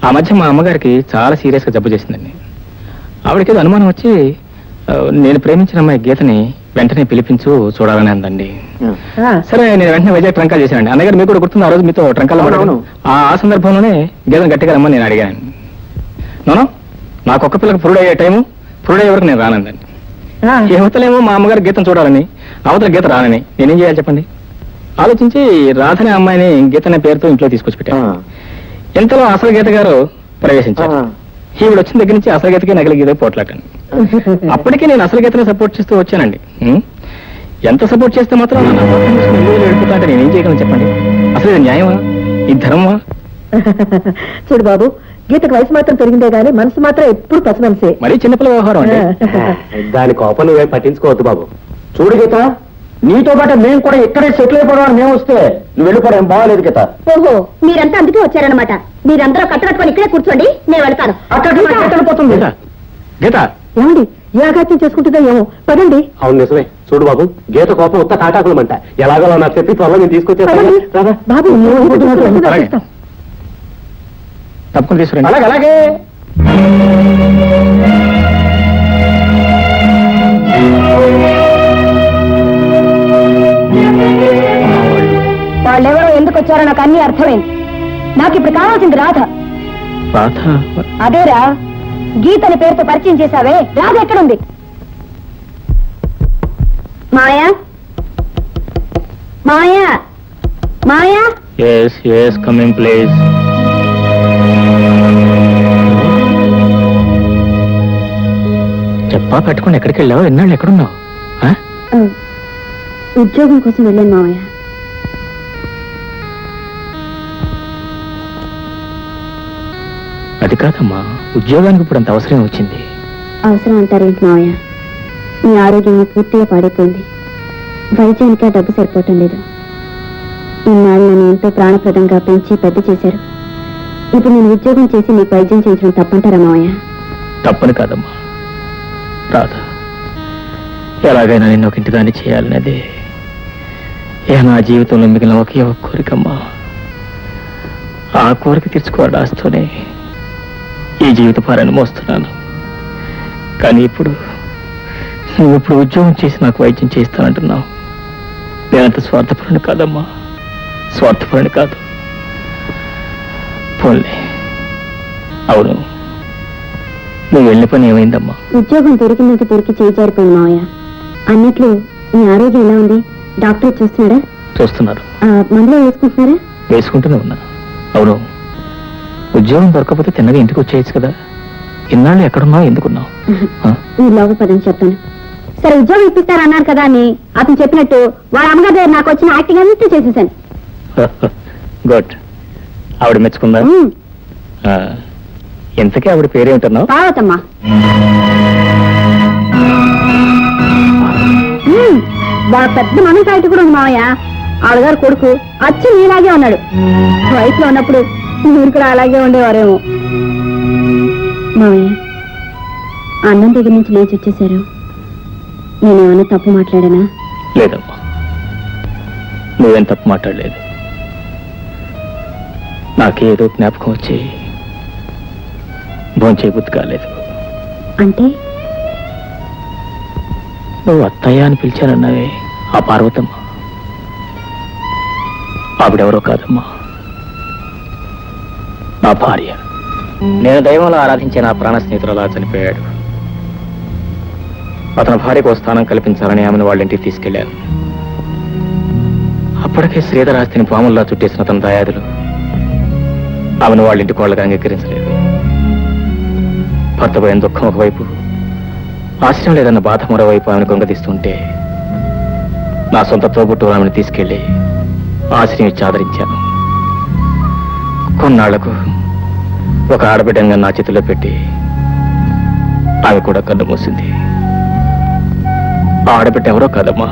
ఆ మధ్య మా అమ్మగారికి చాలా సీరియస్గా జబ్బు చేసిందండి. ఆవిడకి ఏదో అనుమానం వచ్చి నేను ప్రేమించిన అమ్మాయి గీతని వెంటనే పిలిపించు చూడాలని అందండి. సరే నేను వెంటనే వైజాగ్ ట్రంకాలు చేశానండి. అన్నయ్య గారు మీకు కూడా గుర్తుంది, ఆ రోజు మీతో ట్రంకాలు మాట్లాడాను. ఆ సందర్భంలోనే గీతను గట్టిగా రమ్మని నేను అడిగాను. నోనో, నాకు ఒక్క పిల్లకి పురుడు అయ్యే టైము, పురుడు అయ్యే వరకు నేను రానందండి. యువతలేమో మా అమ్మగారు గీతను చూడాలని, అవతల గీత రానని నేనేం చేయాలి చెప్పండి? ఆలోచించి రాధనే అమ్మాయిని గీతనే పేరుతో ఇంట్లో తీసుకొచ్చి పెట్టాను. ఇంతలో అసలు గీత గారు ప్రవేశించారు. ఈవిడ వచ్చిన దగ్గర నుంచి అసలు గీతకి నగలి గీత పోట్లాటాను. అప్పటికే నేను అసలు గీతనే సపోర్ట్ చేస్తూ వచ్చానండి. ఎంత సపోర్ట్ చేస్తే మాత్రం వెళ్ళిపోతా అంటే నేనేం చేయగలను చెప్పండి? అసలు ఇది న్యాయమా? ఇది ధర్మమా? చూడు బాబు, గీతకు వయసు మాత్రం పెరిగిందే గానీ మనసు మాత్రం ఎప్పుడు పసి మనసే. మరీ చిన్నపిల్ల వ్యవహారం అండి. దాని కోపం నువ్వే పట్టించుకోవద్దు బాబు. చూడు గీత, నీతో పాటు మేము కూడా ఇక్కడే సెటిల్ అయిపోవడం మేము వస్తే నువ్వు వెళ్ళిపోవడం ఏం బాగాలేదు గీత. ఓహో, మీరంతా అందుకే వచ్చారనమాట. మీరందరూ కట్టకట్టుకొని ఇక్కడే కూర్చోండి, నేను వెళ్తాను. పోతుంది గీత గీత ఏమండి ఏ అఘాత్యం చేసుకుంటుందో ఏమో, పదండి. అవును నిజమే. చూడు బాబు, గీత కోపం ఉత్త తాటాకులమంట. ఎలాగో నాకు చెప్పి త్వరలో నేను తీసుకొచ్చేస్తాను. బాబు అలాగే. తప్పకుండా తీసుకురండి. అలాగే అలాగే. వాళ్ళెవరో ఎందుకు వచ్చారో నాకు అన్ని అర్థమైంది. నాకు ఇప్పుడు కావాల్సింది రాధ. రాధ? అదేరా, గీతని పేరుతో పరిచయం చేశావే, రాధ ఎక్కడుంది? Maya, Maya, Maya. Yes yes, coming please. చెప్పా పెట్టుకుని ఎక్కడికి వెళ్ళావు? ఎన్నాళ్ళు ఎక్కడున్నావు? ఉద్యోగం కోసం వెళ్ళాను మావయ్య. అది కాదమ్మా, ఉద్యోగానికి ఇప్పుడు అంత అవసరం వచ్చింది. అవసరం అంటారేంటి మావయ్య? మీ ఆరోగ్యం పూర్తిగా పాడైపోయింది. వైద్యానికి ఆ డబ్బు సరిపోవటం లేదు. ఇన్నాళ్ళు నన్ను ఎంతో ప్రాణప్రదంగా పెంచి పెద్ద చేశారు. ఇప్పుడు నేను ఉద్యోగం చేసి మీకు వైద్యం చేయించడం తప్పంటారా మావయ్య? తప్పని కాదమ్మా రాధా, ఎలాగైనా నిన్ను ఒక ఇంటిదాన్ని చేయాలనేది నా జీవితంలో మిగిలిన ఒకే ఒక కోరికమ్మా. ఆ కోరిక తీర్చుకోవడం ఆస్తూనే ఈ జీవిత భారాన్ని మోస్తున్నాను. కానీ నువ్వు ఇప్పుడు ఉద్యోగం చేసి నాకు వైద్యం చేస్తానంటున్నావు. నేనంత స్వార్థపరుని కాదమ్మా, స్వార్థపరుని కాదు. పోన్లే. అవును, నువ్వు వెళ్ళిన పని ఏమైందమ్మా? ఉద్యోగం దొరికినంత దొరికి చేజారిపోయింది మావయ్య. అన్నట్లు మీ ఆరోగ్యం ఎలా ఉంది? డాక్టర్ చూస్తున్నాడా? చూస్తున్నారు. మందులో వేసుకుంటున్నారా? వేసుకుంటూనే ఉన్నా. అవును, ఉద్యోగం దొరకకపోతే తిన్నగా ఇంటికి వచ్చేయచ్చు కదా. ఇన్నాళ్ళు ఎక్కడున్నావు, ఎందుకున్నావు? మీరు లోపల పదని చెప్తాను. సరే, ఉద్యోగం ఇప్పిస్తారన్నారు కదా అని అతను చెప్పినట్టు వాళ్ళ అమ్మగారి దగ్గర నాకు వచ్చిన యాక్టింగ్ అంతా చేసేసాను. గుడ్. ఆవిడ మెచ్చుకుందా? ఇంతకీ ఆవిడ పేరేమిటన్నావు? పార్వతమ్మా. వాళ్ళ పెద్ద మనం కాయట కూడా ఉంది మావయ్య. ఆవిడగారు కొడుకు అచ్చు నీలాగే ఉన్నాడు. వయసులో ఉన్నప్పుడు మీరు కూడా అలాగే ఉండేవారేమో. మావయ్య, అన్నం దగ్గర నుంచి లేచి వచ్చేసారు. నేనేమన్నా తప్పు మాట్లాడానా? లేదమ్మా, నువ్వేం తప్పు మాట్లాడలేదు. నాకేదో జ్ఞాపకం వచ్చి భోంచేయబుద్ధి కాలేదు. అంటే నువ్వు అత్తయ్య అని పిలిచానన్నావే, ఆ పార్వతమ్మ ఆవిడెవరో కాదమ్మా, నా భార్య. నేను దైవంలో ఆరాధించే నా ప్రాణ స్నేహితులు అలా చనిపోయాడు. అతని భార్యకు స్థానం కల్పించాలని ఆమెను వాళ్ళ ఇంటికి తీసుకెళ్లాను. అప్పటికే శ్రీధర్ ఆస్తిని పాముల్లా చుట్టేసిన తన దయాదులు ఆమెను వాళ్ళ ఇంటికి వాళ్ళగా అంగీకరించలేదు. భర్త పోయిన దుఃఖం ఒకవైపు, ఆశ్రయం లేదన్న బాధ మరోవైపు ఆమెను గొంగదీస్తుంటే నా సొంత తోబుట్టు ఆమెను తీసుకెళ్లి ఆశ్రయం ఇచ్చి ఆదరించాను. కొన్నాళ్లకు ఒక ఆడబిడ్డంగా నా చేతిలో పెట్టి ఆమె కూడా కన్ను మూసింది. ఆ ఆడబిడ్డ ఎవరో కాదమ్మా,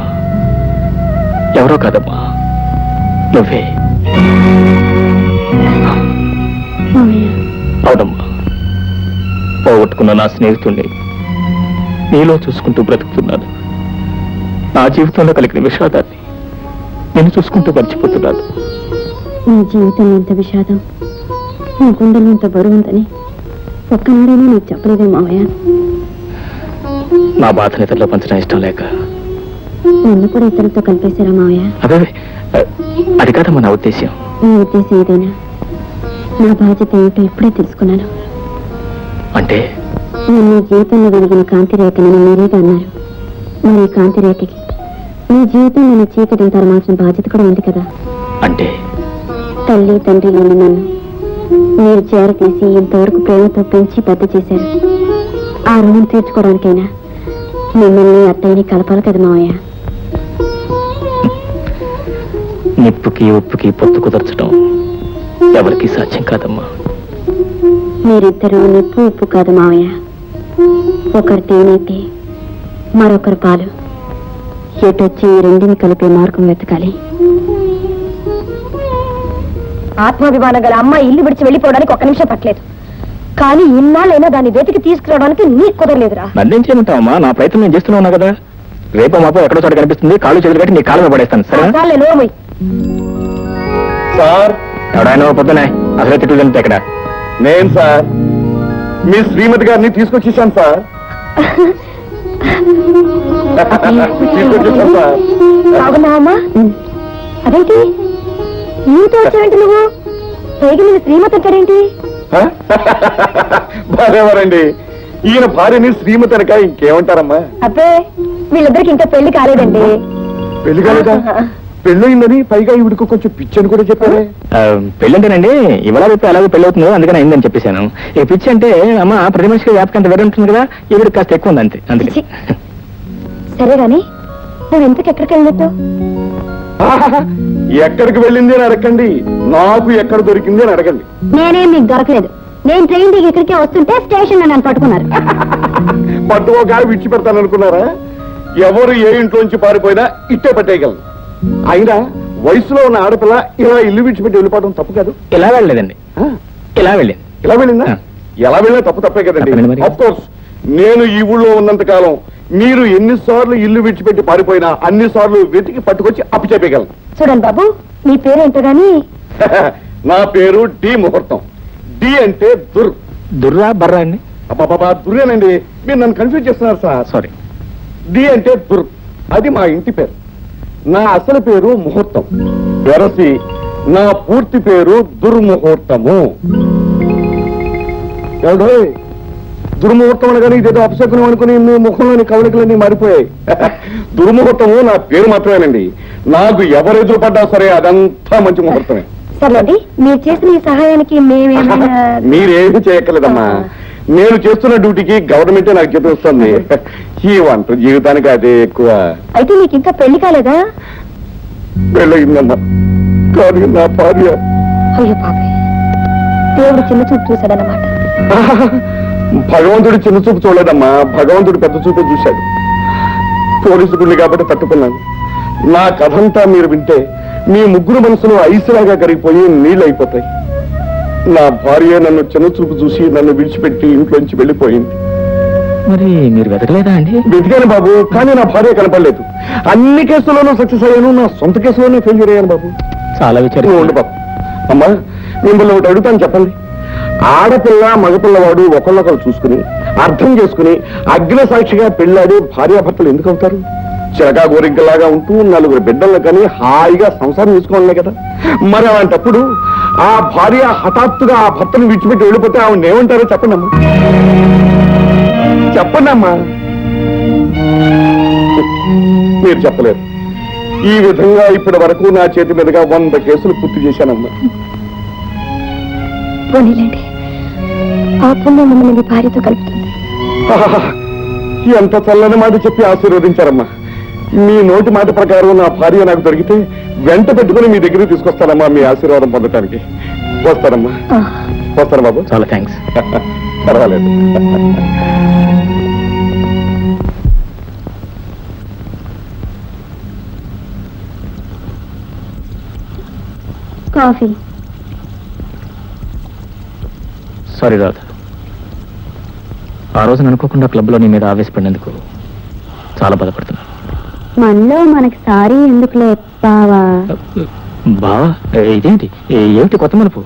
నువ్వే. అవునమ్మా, పోగొట్టుకున్న నా స్నేహితుణ్ణి నీలో చూసుకుంటూ బ్రతుకుతున్నాను. నా జీవితంలో కలిగిన విషాదాన్ని నేను చూసుకుంటూ మర్చిపోతున్నాను. నీ జీవితంలో ఇంత విషాదం, నీ గుండెలో ఇంత బరువు ఉందని ఒక్కనాడైనా నాకు చెప్పలేదే మావయ్య. నా బాధను ఇతరులో పంచడం ఇష్టం లేక నన్ను కూడా ఇతరులతో కలిపేశారా మావయ్య? అదే, అది కాదమ్మా నా ఉద్దేశ్యం. నీ ఉద్దేశం ఏదైనా నా బాధ్యత ఏమిటో ఇప్పుడే తెలుసుకున్నాను. అంటే నేను నీ జీవితంలో వెలిగిన కాంతి రేఖనని మీరేగా అన్నారు. మరి ఈ కాంతి రేఖకి నీ జీవితంలో నీ చీకటిని తరమాల్సిన బాధ్యత కూడా ఉంది కదా. అంటే తల్లి తండ్రి లేని నన్ను మీరు చేరతీసి ఇంతవరకు ప్రేమతో పెంచి పెద్ద చేశారు. ఆ రుణం తీర్చుకోవడానికైనా మిమ్మల్ని అత్తయ్యని కలపాలి కదా మావయ్య. నిప్పుకి ఉప్పుకి పొత్తు కుదర్చడం ఎవరికి సాధ్యం కాదమ్మా. మీరిద్దరూ నిప్పు ఉప్పు కాదు మావయ్య. ఒకరు తేనైతే మరొకరు పాలు. ఎటొచ్చి ఈ రెండిని కలిపే మార్గం వెతకాలి. ఆత్మాభిమానం గల అమ్మాయి ఇల్లు విడిచి వెళ్ళిపోవడానికి ఒక్క నిమిషం పట్టలేదు. కానీ ఇన్నాళ్ళైనా దాన్ని వెతికి తీసుకురావడానికి నీకు కుదరలేదురా. నన్నేం చేయమంటావమ్మా? నా ప్రయత్నం నేను చేస్తూనే ఉన్నా కదా. రేపో మాపో ఎక్కడో చోట కనిపిస్తుంది, కాళ్ళు చేతులు కట్టి నీ కాళ్ళ మీద పడేస్తాను. సరే చాలే నోముయ్. సార్ ఎవడైనా పొద్దునే అసలే తిట్లు తింటే ఎక్కడ? నేను సార్ మీ శ్రీమతి గారిని తీసుకొచ్చేసాను సార్. తీసుకొచ్చేసాను సార్. బాగున్నావమ్మా? అదేంటి నీతో వచ్చావేంటి నువ్వు? పైకి నేను శ్రీమతి అంటాడేంటి? భార్యవారండి. ఈయన భార్యని శ్రీమతి అనక ఇంకేమంటారమ్మా? అబ్బే వీళ్ళిద్దరికి ఇంకా పెళ్లి కాలేదండి. పెళ్లి కాలేదా? పెళ్ళయిందని పైగా ఈవిడికి కొంచెం పిచ్చి అని కూడా చెప్పారే. పెళ్ళంటేనండి ఇవాళ రేపు ఎలాగో పెళ్ళి అవుతుందో అందుకని అయిందని చెప్పేశాను. ఇక పిచ్చి అంటే అమ్మ ప్రతి మనిషికి వ్యాపకం అంత వేరే ఉంటుంది కదా, ఈవిడికి కాస్త ఎక్కువ ఉంది అంతే. అందుకే ఛీ. సరే గాని నువ్వు ఇంతకు ఎక్కడికి వెళ్ళినట్టు? ఎక్కడికి వెళ్ళింది అని అడగండి, నాకు ఎక్కడ దొరికింది అని అడగండి. నేనేం మీకు దొరకలేదు. నేను ట్రైన్ దిగి ఇక్కడికే వస్తుంటే స్టేషన్ లో నన్ను పట్టుకున్నారు. పట్టుకోగా విడిచిపెడతాను అనుకున్నారా? ఎవరు ఏ ఇంట్లోంచి పారిపోయినా ఇట్టే పట్టేయగలను. అయినా వయసులో ఉన్న ఆడపిల్ల ఇలా ఇల్లు విడిచిపెట్టి వెళ్ళిపోవడం తప్పు కాదు. ఇలా వెళ్ళలేదండి, ఇలా వెళ్ళింది. ఎలా వెళ్ళిందా? ఆ. ఎలా వెళ్ళినా తప్పే తప్పేనండి కదండి. మరి. ఆఫ్ కోర్స్ నేను ఈ ఊళ్ళో ఉన్నంత కాలం మీరు ఎన్నిసార్లు ఇల్లు విడిచిపెట్టి పారిపోయినా అన్నిసార్లు వెతికి పట్టుకొచ్చి అప్పచెప్పగలను. చూడండి బాబు, నీ పేరేంటో గాని నా పేరు డి ముహూర్తం. డి అంటే దుర్. దుర్రా బర్రా అండి? అబ్బాబా దుర్రేనండి, మీరు నన్ను కన్ఫ్యూజ్ చేస్తున్నారు సార్. సారీ. డి అంటే దుర్, అది మా ఇంటి పేరు. నా అసలు పేరు ముహూర్తం. వెరసి నా పూర్తి పేరు దుర్ముహూర్తము. ఎవడో దుర్ముహూర్తం అనగానే ఇదేదో అపశకునం అనుకుని మీ ముఖంలోని కవలికలన్నీ మారిపోయాయి. దుర్ముహూర్తము నా పేరు మాత్రమేనండి. నాకు ఎవరు ఎదురుపడ్డా సరే అదంతా మంచి ముహూర్తమే. సర్లేండి, మీరు చేసిన ఈ సహాయానికి మేమేమైనా మీరేమీ చేయక్కర్లేదమ్మా. నేను చేస్తున్న డ్యూటీకి గవర్నమెంటే నాకు జీతం ఇస్తుంది. ఈ వంట జీవితానికి అదే ఎక్కువ. అయితే నీకు ఇంకా పెళ్లి కాలేదా? పెళ్ళయిందమ్మా, కానీ నా భార్య అయ్యో పాపే, దేవుడు చిన్న చూపు చూశాడన్నమాట. భగవంతుడు చిన్న చూపు చూడలేదమ్మా, భగవంతుడు పెద్ద చూపే చూశాడు. పోలీసు గుండి కాబట్టి తట్టుకున్నాను. నా కథంతా మీరు వింటే మీ ముగ్గురు మనసులు ఐసులాగా కరిగిపోయి నీళ్ళు అయిపోతాయి. నా భార్య నన్ను చిన్న చూపు చూసి నన్ను విడిచిపెట్టి ఇంట్లోంచి వెళ్ళిపోయింది. మరి మీరు వెతకలేదా అండి? వెతికాను బాబు, కానీ నా భార్య కనపడలేదు. అన్ని కేసుల్లోనూ సక్సెస్ అయ్యాను, నా సొంత కేసులోనే ఫెయిల్యూర్ అయ్యాను బాబు. చాలా నువ్వు విచారం. ఉండు బాబు. అమ్మా మిమ్మల్ని ఒకటి అడుగుతాను, చెప్పండి. ఆడపిల్ల మగపిల్లవాడు ఒకళ్ళొకరు చూసుకుని అర్థం చేసుకుని అగ్ని సాక్షిగా పెళ్ళాడి భార్యాభర్తలు ఎందుకు అవుతారు? చిరకా గోరింకలాగా ఉంటూ నలుగురు బిడ్డలను కానీ హాయిగా సంసారం చేసుకోవాలనే కదా. మరి అలాంటప్పుడు ఆ భార్య హఠాత్తుగా ఆ భర్తను విడిచిపెట్టి వెళ్ళిపోతే ఆవిడ ఏమంటారో చెప్పండి అమ్మా. చెప్పండి అమ్మా. మీరు చెప్పలేరు. ఈ విధంగా ఇప్పటి వరకు నా చేతి మీదుగా 100 కేసులు పూర్తి చేశానమ్మా. పోనీలేండి, ఆ పుణ్యం మిమ్మల్ని మీ భార్యతో కలుపుతుంది. ఆహా, ఎంత చల్లని మాట చెప్పి ఆశీర్వదించారమ్మా. మీ నోటి మాట ప్రకారం నా భార్య నాకు దొరికితే వెంట పెట్టుకుని మీ దగ్గరికి తీసుకొస్తానమ్మా, మీ ఆశీర్వాదం పొందటానికి. వస్తానమ్మా. ఆ, వస్తాను బాబు. చాలా థ్యాంక్స్. పర్వాలేదు. కాఫీ. సారీ రాధ, ఆ రోజున అనుకోకుండా క్లబ్లో నీ మీద ఆవేశపడినందుకు చాలా బాధపడుతున్నాను. మనలో మనకి సారీ ఎందుకులే బావా. బావా, ఇదేంటి? ఏమిటి కొత్త మలుపు?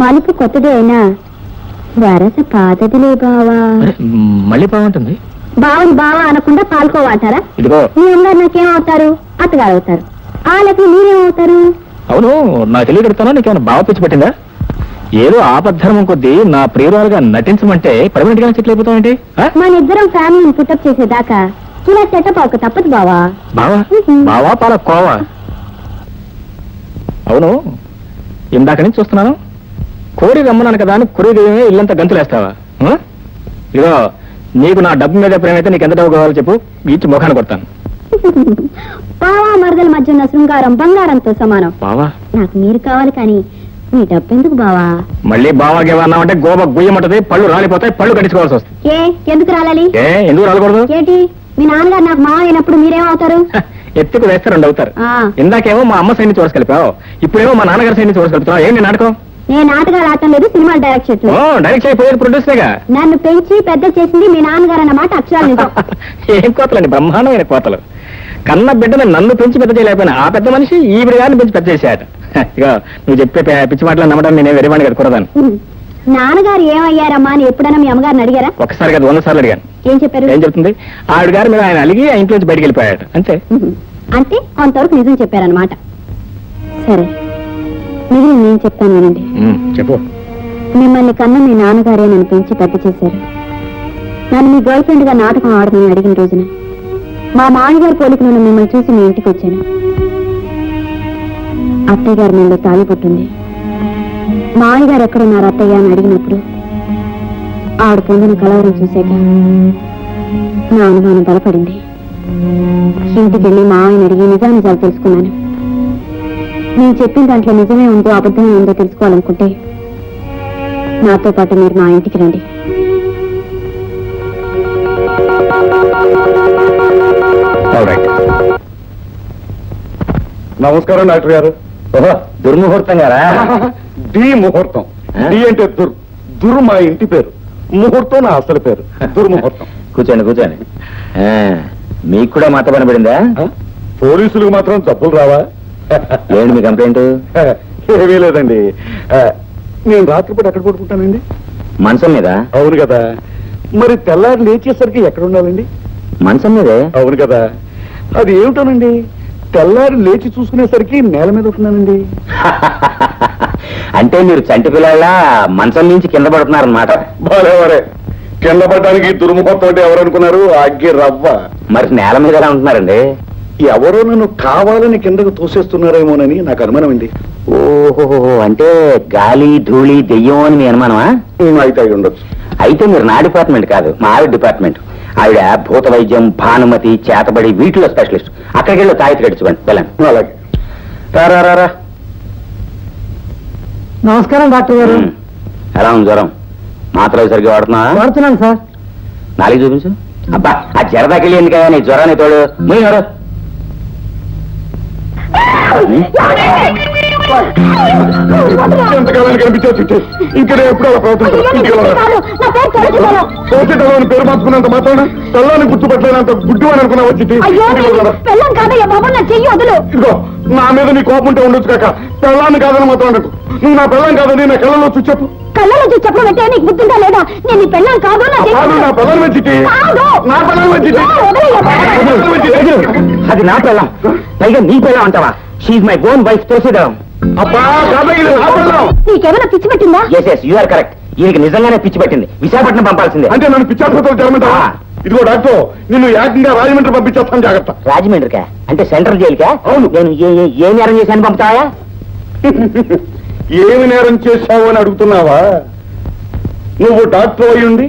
మలుపు కొత్తదే అయినా వరస పాతదిలే బావా. అరే, మళ్ళీ బాగుంటుంది. బావని బావా అనకుండా పాల్కోవాటారా? ఇదిగో, మీ అమ్మగారు నాకేమవుతారు? అత్తగారు అవుతారు. ఆ లేకపోతే మీరేమవుతారు? అవును, నాకు తెలియగలుగుతానా? నీకేమైనా బావ పిచ్చి పెట్టిందా? ఏదో ఆపద్ధర్మం కొద్దీ నా ప్రియురాలుగా నటించమంటే పర్మనెంట్ గా సెటిల్ అయిపోతామంటే? మన ఇద్దరం ఫ్యామిలీని పుట్టప్ చేసేదాకా ఇలా సెటప్ అవక తప్పదు బావా. బావా? బావా పాల కోవా? అవును, ఇందాక నుంచి చూస్తున్నాను, కోరి రమ్మన్నాను కదా అని కొరిదేమే ఇల్లంతా గంతులేస్తావా? ఇదిగో, నీకు నా డబ్బు మీద ప్రేమైతే నీకు ఎంత డబ్బు కావాలో చెప్పు, ఇచ్చి ముఖాన్ని కొడతాను. బావా మరదల మధ్య ఉన్న శృంగారం బంగారంతో సమానం. బావా, నాకు మీరు కావాలి కానీ మీ డబ్బెందుకు బావా? మళ్ళీ బావా గేవన్నామంటే గోబ గుయ్యమంటది, పళ్ళు రాలిపోతాయి, పళ్ళు కట్టించుకోవాల్సి వస్తుంది. ఎందుకు రాలాలి? ఎందుకు రాలకూడదు? ఏంటి మీ నాన్నగారు నాకు మావ అయినప్పుడు మీరేమవుతారు? ఎత్తుకు వేస్తే 2 అవుతారు. ఆ. ఇందాకేమో మా అమ్మ సైడ్ నుంచి వరుస కలిపావు, ఇప్పుడేమో మా నాన్నగారి సైడ్ నుంచి వరుస కలుపుతున్నావు. ఏంటి నాటకం? నేను నాటకాలు ఆడటం లేదు, సినిమాలు డైరెక్ట్ చేయట్లేదు. డైరెక్ట్ అయిపోయేది ప్రొడ్యూసర్గా. నన్ను పెంచి పెద్ద చేసింది మీ నాన్నగారు అన్నమాట అక్షరాలు నిజం. ఏం కోతలండి, బ్రహ్మాండమైన కోతలు. కన్న బిడ్డని నన్ను పెంచి పెద్ద చేయలేకపోయినా ఆ పెద్ద మనిషి ఈవిడ గారిని పెంచి పెద్ద చేశాట. ఇక నువ్వు చెప్పే పిచ్చి మాటలు నమ్మడం నేనే వెరివాణి గారు కూరదాను. నాన్నగారు ఏమయ్యారమ్మా అని ఎప్పుడైనా మీ అమ్మగారిని అడిగారా? ఒకసారి కాదు 100 సార్లు అడిగాను. ఏం చెప్పారు? ఏం చెప్తుంది? ఆవిడ గారి మీద ఆయన అలిగి ఆ ఇంట్లో నుంచి బయటికి వెళ్ళిపోయాట అంతే. అంటే కొంతవరకు నిజం చెప్పారనమాట. సరే, మిగిలిన నేను చెప్తాను వినండి. చెప్పు. మిమ్మల్ని కన్న మీ నాన్నగారే నన్ను పెంచి పెద్ద చేశారు. నన్ను మీ గర్ల్ ఫ్రెండ్ గా నాటకం ఆడమని అడిగిన రోజున మా మామగారి పోలికలను మిమ్మల్ని చూసి మీ ఇంటికి వచ్చాను. అత్తయ్య గారి మీద తాళి పుట్టింది. మామగారు ఎక్కడున్నారు అత్తయ్య అని అడిగినప్పుడు ఆవిడ పొందిన కలవరం చూశాక నా అనుమానం బలపడింది. ఇంటికి వెళ్ళి మా ఆయన అడిగి నిజానిజాలు తెలుసుకున్నాను. నేను చెప్పిన దాంట్లో నిజమే ఉందో అబద్ధమే ఉందో తెలుసుకోవాలనుకుంటే నాతో పాటు మీరు మా ఇంటికి రండి. నమస్కారం డాక్టర్ గారు. ఓహో, దుర్ముహూర్తం గారా? డి ముహూర్తం. డి అంటే దుర్ మా ఇంటి పేరు, ముహూర్తం నా అసలు పేరు, దుర్ముహూర్తం. కూర్చోండి కూర్చోండి. మీకు కూడా మాట పని పడిందా? పోలీసులకు మాత్రం జబ్బులు రావా? ఏంటి మీ కంప్లైంట్? ఏమీ లేదండి. నేను రాత్రిపూట ఎక్కడ పడుకుంటానండి? మంచం మీద. అవును కదా. మరి తెల్లారి లేచేసరికి ఎక్కడ ఉండాలండి? మంచం మీదే. అవును కదా. అది ఏమిటోనండి, తెల్లారి లేచి చూసుకునేసరికి నేల మీద ఉంటున్నానండి. అంటే మీరు చంటి పిల్లల మంచం నుంచి కింద పడుతున్నారన్నమాట. బాలేవరే, కింద పడడానికి దుర్ముహూర్తం అంటే ఎవరు అనుకున్నారు? అగ్గి రవ్వ. మరి నేల మీద ఎలా ఉంటున్నారండి? ఎవరో నన్ను కావాలని కిందకు తోసేస్తున్నారేమోనని నాకు అనుమానం అండి. ఓహో, అంటే గాలి ధూళి దెయ్యం అని మీ అనుమానమా? అయితే అయి ఉండొచ్చు. అయితే మీరు నా డిపార్ట్మెంట్ కాదు, మా ఆవిడ డిపార్ట్మెంట్. ఆవిడ భూత వైద్యం, భానుమతి, చేతబడి వీటిలో స్పెషలిస్ట్. అక్కడికి వెళ్ళి తాయితీ గడిచిపోండి వెళ్ళండి. అలాగే. రా. నమస్కారం డాక్టర్ గారు. ఎలా ఉంది జ్వరం? మాత్రలు సరిగ్గా వాడుతున్నాను సార్. నాలుగు చూపించు. అబ్బా, ఆ జరదాకెళ్ళి ఎందుకయ్యా నీ జ్వరాన్ని తోడు. మీరు ఎంతకాలానికి కనిపించావు? ఇంకా ఎప్పుడు అలా ప్రవర్తించాలని పేరు మార్చుకున్నంత మాత్రాన తెల్లాన్ని గుర్తుపట్టలేనంత గుడ్డు అని అనుకున్నావు. ఇదిగో, నా మీద నీ కోపం ఉంటే ఉండొచ్చు కాక పెళ్ళాన్ని కాదని మాత్రం అనుకో. నువ్వు నా పెళ్ళం కాదని నా కళ్ళలో చూసి చెప్పు. కళ్ళలో చూసి చెప్పడం అంటే నీకు బుద్ధిందా లేదా? నేను నీ పెళ్ళాం కాదు. నా పెళ్ళం వచ్చింది, నా పెళ్ళం వచ్చింది. అది నా పెళ్ళం, పైగా నీ పెళ్ళం అంటావా? షీఈ్ మై ఓన్ వైఫ్ తోసిదాం. అబ్బా కాబట్టి నా పెళ్ళం. నీకేమైనా పిచ్చి పెట్టిందా? Yes you are correct. ఈయనకి నిజంగానే పిచ్చి పట్టింది. విశాఖపట్నం పంపాల్సిందే. అంటే నన్ను పిచ్చాసుపత్రులు జరమంటావా? ఇదిగో డాక్టర్, నిన్ను ఏకంగా రాజమండ్రి పంపించేస్తాను, జాగ్రత్త. రాజమండ్రికా? అంటే సెంట్రల్ జైలుకా? అవును. నేను ఏ నేరం చేశాను పంపుతావా? ఏమి నేరం చేశావు అని అడుగుతున్నావా? నువ్వు డాక్టర్ అయ్యుండి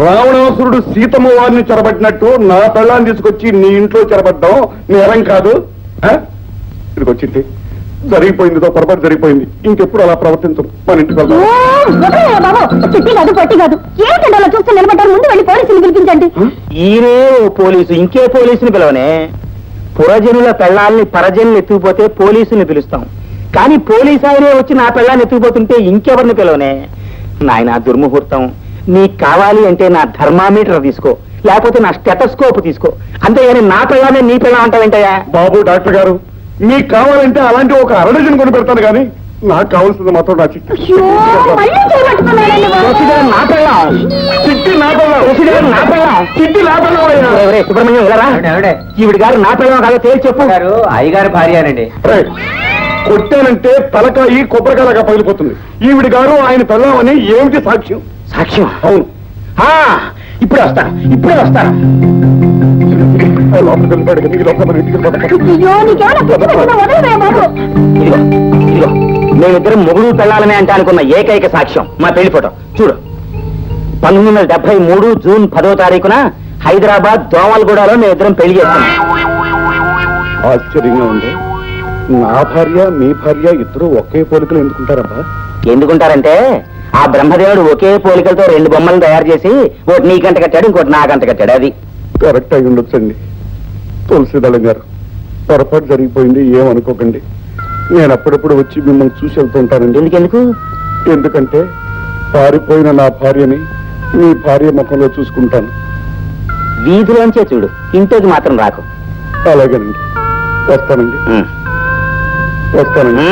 రావణాసురుడు సీతమ్మ వారిని చెరబట్టినట్టు నా పెళ్ళాన్ని తీసుకొచ్చి నీ ఇంట్లో చెరబడ్డావు నేరం కాదు. ఇదికి వచ్చింది, జరిగిపోయిందితో పొరపాటు జరిగిపోయింది. ఇంకెప్పుడు అలా ప్రవర్తించు. మన ఇంటికి వెళ్దాం. చిట్టి కాదు, పట్టి కాదు. ఏంటంటే అలా చూస్తే నిలబడ్డారు? ముందు వెళ్ళి పోలీసులు పిలిపించండి. ఈయనే పోలీసు, ఇంకే పోలీసుని పిలవనే. పురజనుల పెళ్ళాలని పరజనులు ఎత్తుకుపోతే పోలీసుని పిలుస్తాం, కానీ పోలీసు ఆయనే వచ్చి నా పెళ్ళాన్ని ఎత్తుకుపోతుంటే ఇంకెవరిని పిలవనే. నాయన దుర్ముహూర్తం, నీకు కావాలి అంటే నా థర్మామీటర్ తీసుకో, లేకపోతే నా స్టెటస్కోప్ తీసుకో. అంతేగాని నా పెళ్ళాన్ని నీ పెళ్ళం అంటావేంటయ్యా? బాబు డాక్టర్ గారు, మీకు కావాలంటే అలాంటి ఒక అరడజన్ కొని పెడతాను, కానీ నాకు కావాల్సింది మాత్రం నా చిట్టి. నా పెళ్ళం, చిట్టి నా పెళ్ళం, నా పెళ్ళం, చిట్టి నా పెళ్ళం. సుబ్రహ్మణ్యం వెళ్ళరా? ఈవిడ గారు నా పెళ్ళం కాదో తేల్చి చెప్పు. అయ్యగారు భార్యనండి. కొట్టానంటే తలకాయి కొబ్బరికాయలాగా పగిలిపోతుంది. ఈవిడ గారు ఆయన పెళ్ళామని ఏమిటి సాక్ష్యం? సాక్ష్యం? అవును. ఇప్పుడే వస్తాను. లోపలికి వెళ్ళిపోయాడు కదా, ఈ లోపల మన ఇంటికి వెళ్ళిపోతాం. ఇదిగో, మేమిద్దరం మొగుడు పెళ్ళాలనే అంటే అనుకున్న ఏకైక సాక్ష్యం మా పెళ్లి ఫోటో చూడు. 1973 జూన్ 10వ తారీఖున హైదరాబాద్ దోమలగూడలో మేమిద్దరం పెళ్లి చేసుకున్నాం. ఆశ్చర్యంగా ఉంది. నా భార్య మీ భార్య ఇద్దరు ఒకే పోలికలు ఎందుకుంటారబ్బా? ఎందుకుంటారంటే ఆ బ్రహ్మదేవుడు ఒకే పోలికలతో 2 బొమ్మలను తయారు చేసి ఒకటి నీకంట కట్టాడు, ఇంకోటి నాకంట కట్టాడు. అది కరెక్ట్ అయి ఉండొచ్చండి. తులసిదళం గారు, పొరపాటు జరిగిపోయింది, ఏమనుకోకండి. నేను అప్పుడప్పుడు వచ్చి మిమ్మల్ని చూసి వెళ్తుంటానండి. ఎందుకెందుకు? ఎందుకంటే పారిపోయిన నా భార్యని మీ భార్య ముఖంలో చూసుకుంటాను. వీధిలోంచే చూడు, ఇంట్లోకి మాత్రం రాకు. అలాగేనండి, వస్తానండి. వస్తానండి.